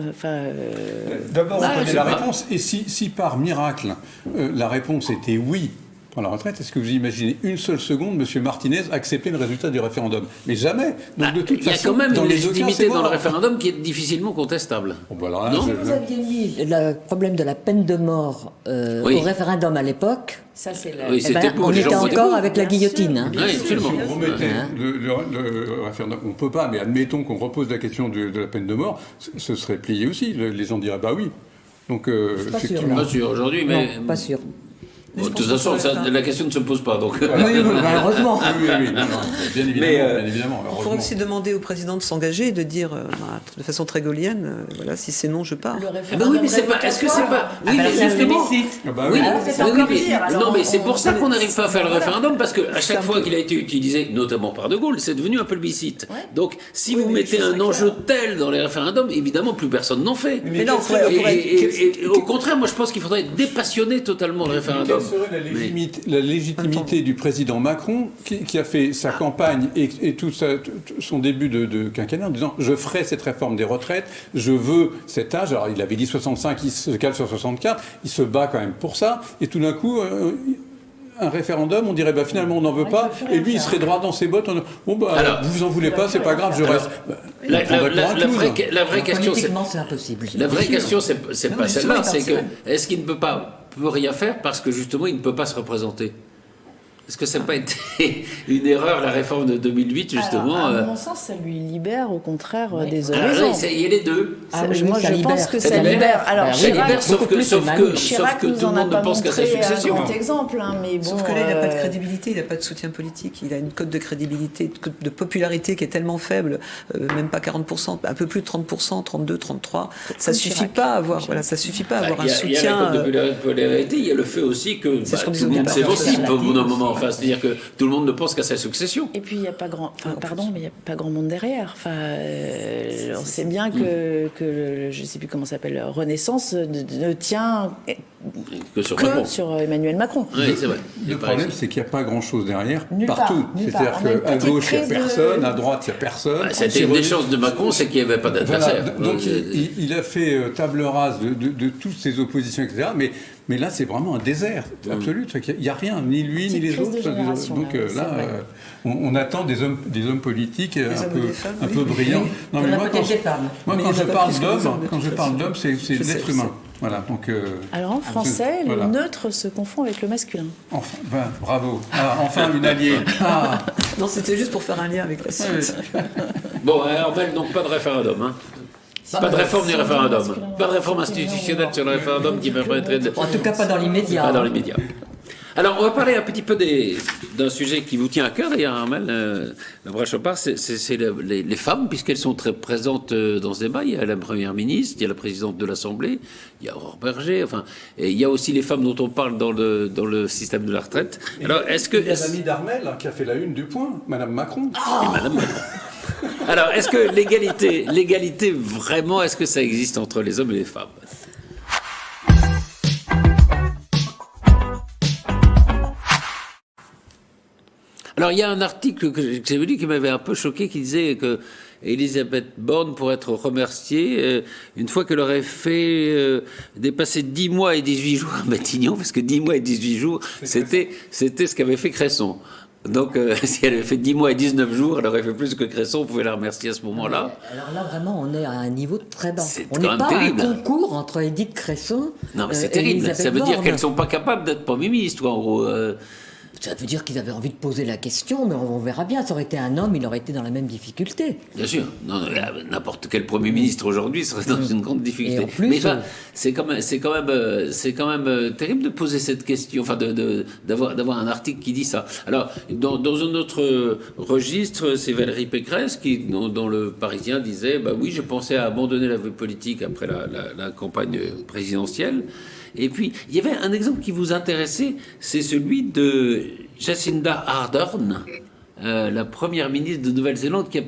D'abord, on connaît la réponse. Et si par miracle, la réponse était oui pour la retraite, est-ce que vous imaginez une seule seconde M. Martinez accepter le résultat du référendum? Mais jamais. Donc, de toute façon, il y a quand même dans une les deux cas, légitimité dans le voilà. référendum qui est difficilement contestable. Bon, bah alors là, Non Vous aviez mis le problème de la peine de mort au référendum à l'époque. Ça, c'est Oui, c'était pour on les était gens encore avec la guillotine. Hein. Oui, absolument. Si on remettait le référendum, on ne peut pas, mais admettons qu'on repose la question de la peine de mort, ce serait plié aussi. Les gens diraient bah oui. Donc, effectivement. Pas sûr aujourd'hui, mais... Non, pas sûr. Bon, de toute façon, la question ne se pose pas. Donc... Oui, malheureusement. Oui, non, bien évidemment. Il faudrait aussi demander au président de s'engager et de dire de façon très gaulienne, voilà, si c'est non, je pars. oui, mais c'est pas. Est-ce que c'est pas. Oui, mais justement. Non, mais c'est pour ça qu'on n'arrive pas à faire le référendum, parce qu'à chaque fois qu'il a été utilisé, notamment par De Gaulle, c'est devenu un plébiscite. Donc, si vous mettez un enjeu tel dans les référendums, évidemment, plus personne n'en fait. Mais non, et au contraire, moi, je pense qu'il faudrait dépassionner totalement le référendum. Quelle serait la légitimité du président Macron qui a fait sa campagne et tout son début de quinquennat en disant je ferai cette réforme des retraites, je veux cet âge. Alors il avait dit 65, il se cale sur 64, il se bat quand même pour ça. Et tout d'un coup, un référendum, on dirait finalement on n'en veut pas, et lui il serait droit dans ses bottes. Alors, vous en voulez pas, c'est pas grave, je reste. La vraie question, c'est impossible. La vraie question, c'est pas celle-là, c'est que est-ce qu'il ne peut rien faire parce que justement il ne peut pas se représenter? Est-ce que ça n'a pas été une erreur, la réforme de 2008, justement? À mon sens, ça lui libère au contraire des horizons. Il y a les deux. Moi, je pense que ça libère. Alors, ça libère, sauf que tout le monde ne pense qu'à sa succession. C'est un grand exemple, mais bon. Sauf que là, il n'a pas de crédibilité, il n'a pas de soutien politique, il a une cote de crédibilité, de popularité qui est tellement faible, même pas 40%, un peu plus de 30%, 32, 33. Ça suffit pas à avoir, ça suffit pas à avoir un soutien. Il y a la cote de popularité, il y a le fait aussi que tout le monde s'émancipe au bout d'un moment. Enfin, c'est-à-dire que tout le monde ne pense qu'à sa succession. Et puis il n'y a pas grand, mais il y a pas grand monde derrière. On sait bien que je ne sais plus comment ça s'appelle, Renaissance ne tient que sur Emmanuel Macron. Oui, c'est vrai. Le problème, c'est qu'il n'y a pas grand-chose derrière, nulle partout. C'est-à-dire qu'à gauche, il n'y a personne, à droite, il n'y a personne. C'était une des chances de Macron, c'est qu'il n'y avait pas d'adversaire. Voilà. Donc il a fait table rase de toutes ces oppositions, etc. Mais Mais là, c'est vraiment un désert absolu. Il n'y a rien, ni lui, ni les crise de autres. génération, Donc là, là, on attend des hommes politiques un peu brillants. Non, Il y mais en a moi, peut-être des femmes. moi, Mais quand il y en a je pas parle plus que les hommes, de d'homme, toute façon. c'est l'être humain. Voilà. Donc, Alors en français, voilà. le neutre se confond avec le masculin. Enfin, bravo. Ah, enfin, une alliée. Ah. Non, c'était juste pour faire un lien avec la suite. Bon, Armel, donc pas de référendum. Hein. Pas de réforme du référendum. Pas de réforme institutionnelle sur le référendum qui permettrait de... En tout cas, pas dans l'immédiat. Pas dans les médias. Alors, on va parler un petit peu d'un sujet qui vous tient à cœur, d'ailleurs, Armel Lavra-Chopard, c'est les femmes, puisqu'elles sont très présentes dans ce débat. Il y a la Première ministre, il y a la présidente de l'Assemblée, il y a Aurore Berger, enfin, et il y a aussi les femmes dont on parle dans le système de la retraite. Alors, est-ce que... Il y a l'ami d'Armel qui a fait la une du Point, Madame Macron. Et Madame Macron. Alors, est-ce que l'égalité, vraiment, est-ce que ça existe entre les hommes et les femmes ? Alors, il y a un article que j'avais lu qui m'avait un peu choqué, qui disait que Elisabeth Borne, pour être remerciée, une fois qu'elle aurait fait dépasser 10 mois et 18 jours à Matignon, parce que 10 mois et 18 jours, c'était ce qu'avait fait Cresson. Donc, si elle avait fait 10 mois et 19 jours, elle aurait fait plus que Cresson, on pouvait la remercier à ce moment-là. Alors là, vraiment, on est à un niveau très bas. C'est On quand n'est même pas terrible. à un concours entre Edith Cresson Non, mais c'est et terrible. Elisabeth Ça veut dire Borne. qu'elles ne sont pas capables d'être Premier ministre, en gros. Ça veut dire qu'ils avaient envie de poser la question, mais on verra bien. Ça aurait été un homme, il aurait été dans la même difficulté. Bien sûr. Non, n'importe quel Premier ministre aujourd'hui serait dans une grande difficulté. Et en plus, mais enfin, c'est quand même terrible de poser cette question, enfin d'avoir un article qui dit ça. Alors, dans un autre registre, c'est Valérie Pécresse qui, dans le Parisien, disait bah oui, je pensais à abandonner la vie politique après la campagne présidentielle. Et puis, il y avait un exemple qui vous intéressait, c'est celui de Jacinda Ardern, la première ministre de Nouvelle-Zélande, qui a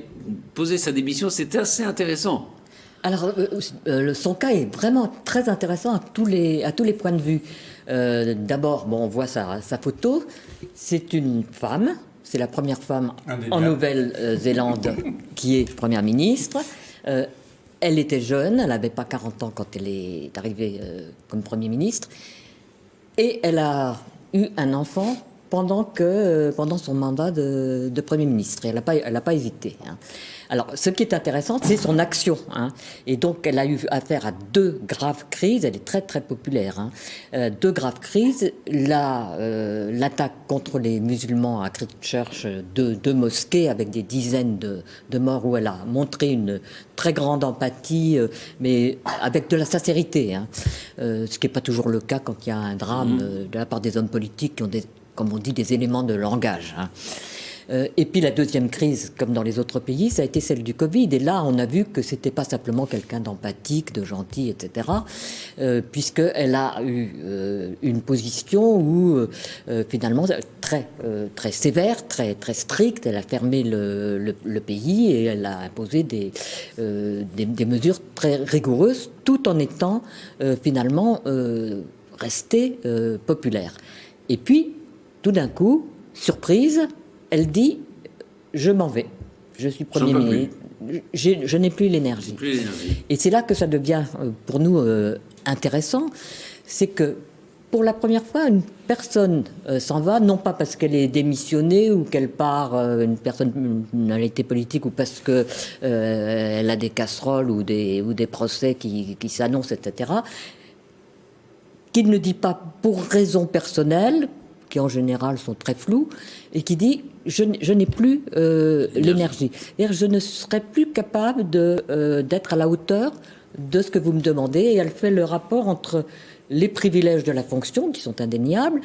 posé sa démission. C'était assez intéressant. Alors, son cas est vraiment très intéressant à tous les points de vue. D'abord, on voit sa photo. C'est une femme. C'est la première femme en Nouvelle-Zélande qui est première ministre. Elle était jeune, elle n'avait pas 40 ans quand elle est arrivée comme Premier ministre. Et elle a eu un enfant pendant son mandat de Premier ministre. Et elle n'a pas hésité. Hein. Alors, ce qui est intéressant, c'est son action. Hein. Et donc, elle a eu affaire à 2 graves crises. Elle est très, très populaire. Hein. 2 graves crises. L'attaque contre les musulmans à Christchurch, 2 mosquées avec des dizaines de morts, où elle a montré une très grande empathie, mais avec de la sincérité. Hein. Ce qui n'est pas toujours le cas quand il y a un drame de la part des hommes politiques qui ont comme on dit, des éléments de langage. Hein. Et puis la deuxième crise, comme dans les autres pays, ça a été celle du Covid. Et là, on a vu que c'était pas simplement quelqu'un d'empathique, de gentil, etc., puisqu'elle a eu une position où, finalement, très sévère, très stricte. Elle a fermé le pays et elle a imposé des mesures très rigoureuses, tout en étant finalement restée populaire. Et puis, tout d'un coup, surprise, elle dit « je m'en vais, je suis Premier ministre, je n'ai plus l'énergie ». Et c'est là que ça devient pour nous intéressant, c'est que pour la première fois, une personne s'en va, non pas parce qu'elle est démissionnée ou qu'elle part, une personnalité politique, ou parce qu'elle a des casseroles ou des procès qui s'annoncent, etc., qui ne dit pas pour raison personnelle, qui en général sont très floues, et qui dit je n'ai plus l'énergie. C'est-à-dire je ne serai plus capable d'être à la hauteur de ce que vous me demandez. Et elle fait le rapport entre les privilèges de la fonction, qui sont indéniables,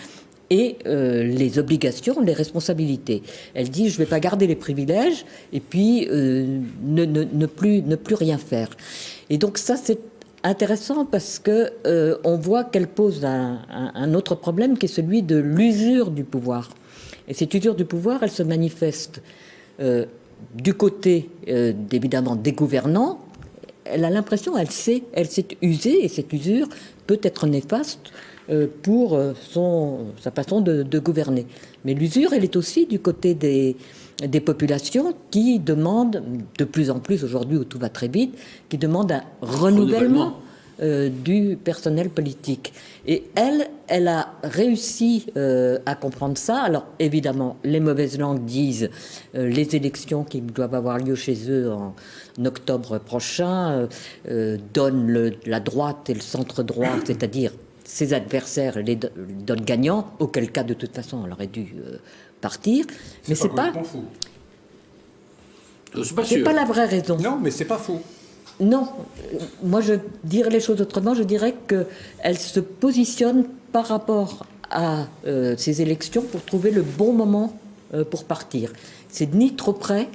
et les obligations, les responsabilités. Elle dit je ne vais pas garder les privilèges et puis ne plus rien faire. Et donc ça, c'est intéressant parce que on voit qu'elle pose un autre problème qui est celui de l'usure du pouvoir. Et cette usure du pouvoir, elle se manifeste du côté évidemment des gouvernants. Elle a l'impression, elle s'est usée, et cette usure peut être néfaste pour sa façon de gouverner. Mais l'usure, elle est aussi du côté des populations qui demandent de plus en plus aujourd'hui, où tout va très vite, qui demandent un renouvellement du personnel politique. Et elle a réussi à comprendre ça. Alors évidemment, les mauvaises langues disent les élections qui doivent avoir lieu chez eux en octobre prochain donnent la droite et le centre-droit, c'est-à-dire ses adversaires, les donnent gagnants, auquel cas de toute façon elle aurait dû partir. Mais c'est pas faux. Je suis pas c'est sûr. pas la vraie raison. Non, mais c'est pas faux. Non, moi je dirais les choses autrement. Je dirais qu'elle se positionne par rapport à ces élections pour trouver le bon moment pour partir. C'est ni trop près,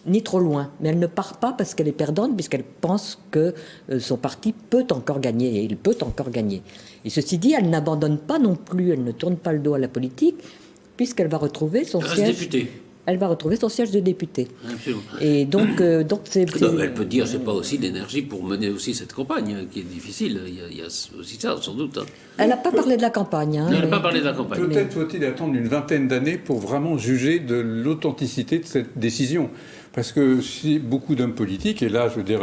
ni trop loin. Mais elle ne part pas parce qu'elle est perdante, puisqu'elle pense que son parti peut encore gagner, et il peut encore gagner. Et ceci dit, elle n'abandonne pas non plus, elle ne tourne pas le dos à la politique, puisqu'elle va retrouver son siège... député. Elle va retrouver son siège de député. Absolument. Et donc c'est... Non, mais elle peut dire, j'ai pas aussi d'énergie pour mener aussi cette campagne, qui est difficile. Il y a aussi ça, sans doute. Elle n'a pas parlé de la campagne. Non, elle n'a pas parlé de la campagne. Peut-être faut-il attendre une vingtaine d'années pour vraiment juger de l'authenticité de cette décision. Parce que si beaucoup d'hommes politiques, et là, je veux dire,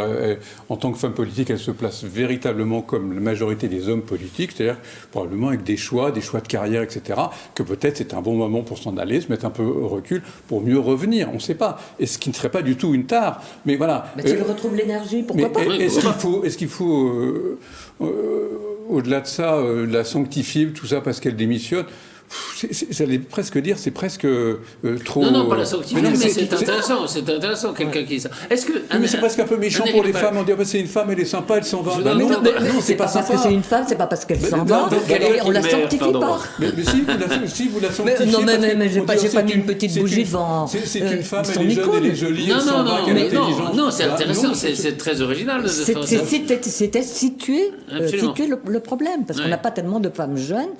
en tant que femme politique, elle se place véritablement comme la majorité des hommes politiques, c'est-à-dire probablement avec des choix de carrière, etc., que peut-être c'est un bon moment pour s'en aller, se mettre un peu au recul, pour mieux revenir, on ne sait pas. Et ce qui ne serait pas du tout une tare, mais voilà. Mais tu retrouves l'énergie, pourquoi pas? Est-ce qu'il faut au-delà de ça, la sanctifier, tout ça, parce qu'elle démissionne? J'allais presque dire, c'est presque trop... Non, pas la sanctifier, mais c'est intéressant, quelqu'un qui... Est-ce que... mais c'est presque un peu méchant pour les femmes, on dit, c'est une femme, elle est sympa, elle s'en va. Non, c'est pas parce que c'est une femme, c'est pas parce qu'elle s'en va, on la sanctifie pas. Mais si, vous la sanctifiez... Non, mais j'ai pas mis une petite bougie devant c'est une femme, elle est jeune, elle est jolie, elle s'en va, elle est intelligente. Non, c'est intéressant, c'est très original. C'était situer le problème, parce qu'on n'a pas tellement de femmes jeunes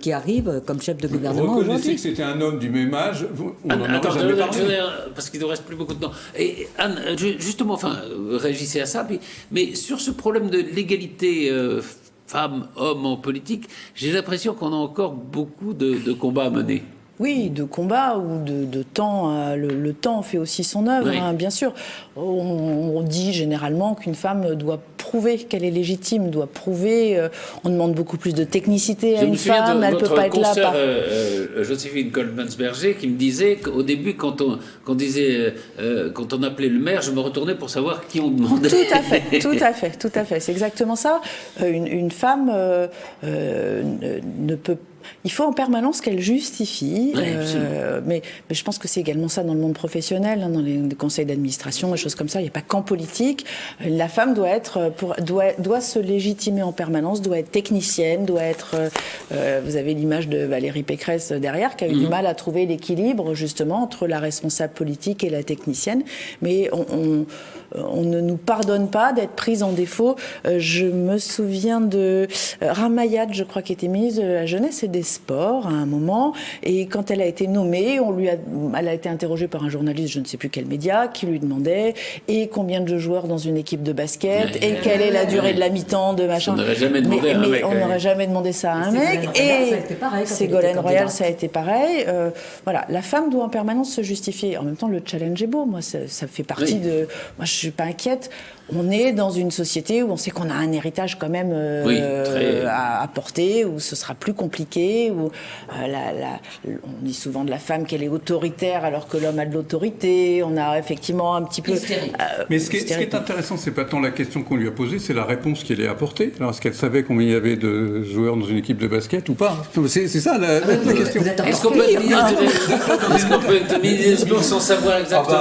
qui arrivent comme chef de gouvernement aujourd'hui. Reconnaissez que c'était un homme du même âge, on n'en a Attends, jamais parlé. parce qu'il ne reste plus beaucoup de temps. Et Anne, justement, réagissez à ça, mais sur ce problème de l'égalité femmes-hommes en politique, j'ai l'impression qu'on a encore beaucoup de combats à mener. Oui, de combat ou de temps. Le temps fait aussi son œuvre, Oui. bien sûr. On dit généralement qu'une femme doit prouver qu'elle est légitime, doit prouver. On demande beaucoup plus de technicité à une femme. Elle ne peut pas être là. Joséphine Goldmansberger qui me disait qu'au début, quand on appelait le maire, je me retournais pour savoir qui on demandait. Tout à fait. C'est exactement ça. Une femme ne peut. Il faut en permanence qu'elle justifie, mais je pense que c'est également ça dans le monde professionnel, dans les conseils d'administration, des choses comme ça. Il n'y a pas qu'en politique. La femme doit se légitimer en permanence, doit être technicienne, doit être. Vous avez l'image de Valérie Pécresse derrière, qui a eu du mal à trouver l'équilibre justement entre la responsable politique et la technicienne. Mais on ne nous pardonne pas d'être prise en défaut. Je me souviens de Ramayad, je crois, qui était ministre de la Jeunesse et des Sports à un moment, et quand elle a été nommée, elle a été interrogée par un journaliste, je ne sais plus quel média, qui lui demandait et combien de joueurs dans une équipe de basket, et quelle est la durée de la mi-temps de machin. On n'aurait jamais demandé à un mec. On n'aurait jamais demandé ça à un mec. Et Ségolène Royal, ça a été pareil. Voilà, la femme doit en permanence se justifier. En même temps, le challenge est beau. Moi, ça fait partie de. Moi, je suis pas inquiète. On est dans une société où on sait qu'on a un héritage quand même à porter, où ce sera plus compliqué, où on dit souvent de la femme qu'elle est autoritaire alors que l'homme a de l'autorité. On a effectivement un petit peu... Mais ce qui est intéressant, c'est pas tant la question qu'on lui a posée, c'est la réponse qu'elle a apportée. Alors, est-ce qu'elle savait combien il y avait de joueurs dans une équipe de basket ou pas? C'est ça la question. Est-ce qu'on peut être ministre des Sports sans savoir exactement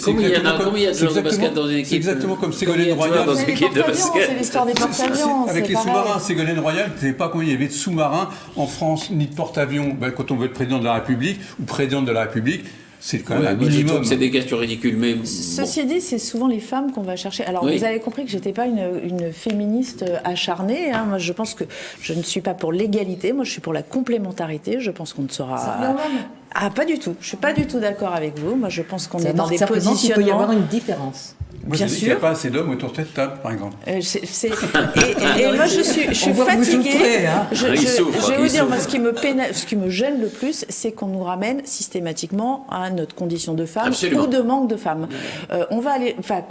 combien il y a de joueurs de basket dans une équipe? Exactement comme Ségolène Royal dans une équipe de basket. C'est l'histoire des porte-avions. Avec les sous-marins, Ségolène Royal ne savait pas combien il y avait de sous-marins en France, ni de porte-avions. Quand on veut être président de la République ou présidente de la République, c'est quand même un minimum. C'est des questions ridicules, mais... Ceci dit, c'est souvent les femmes qu'on va chercher. Alors, vous avez compris que je n'étais pas une féministe acharnée. Moi, je pense que je ne suis pas pour l'égalité. Moi, je suis pour la complémentarité. Je pense qu'on ne sera... Ah, pas du tout. Je ne suis pas du tout d'accord avec vous. Moi, je pense qu'on est dans des positionnements... Il peut y avoir une différence. Moi, Bien je dis qu'il sûr. n'y a pas assez d'hommes autour de cette table, par exemple. Et moi, je suis On voit que vous fatiguée. souffrez, hein. Il souffre, Je vais il vous dire, moi, souffre. ce qui me gêne le plus, c'est qu'on nous ramène systématiquement à notre condition de femme Absolument. ou de manque de femmes.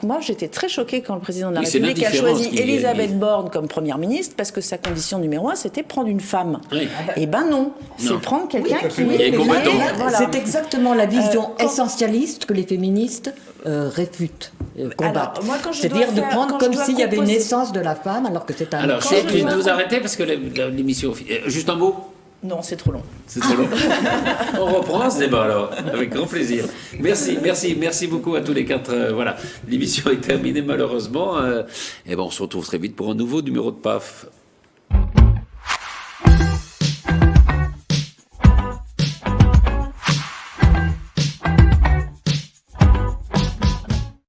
Moi, j'étais très choquée quand le président de la Oui, c'est République a l'indifférence choisi qui- Elisabeth Borne comme première ministre parce que sa condition numéro 1, c'était prendre une femme. Oui. Eh ben non, c'est Non. prendre quelqu'un qui Il est combattant. Voilà. C'est exactement la vision quand- essentialiste que les féministes réfutent, combattent. Alors, moi, quand je C'est-à-dire dois de faire- prendre quand je comme dois s'il y avait une composer- naissance de la femme alors que c'est un Alors, corps je vais je dois- vous arrêter parce que l'émission... Juste un mot. Non, c'est trop long. C'est trop long. On reprend ce débat alors, avec grand plaisir. Merci beaucoup à tous les quatre. Voilà, l'émission est terminée malheureusement. Et ben on se retrouve très vite pour un nouveau numéro de PAF.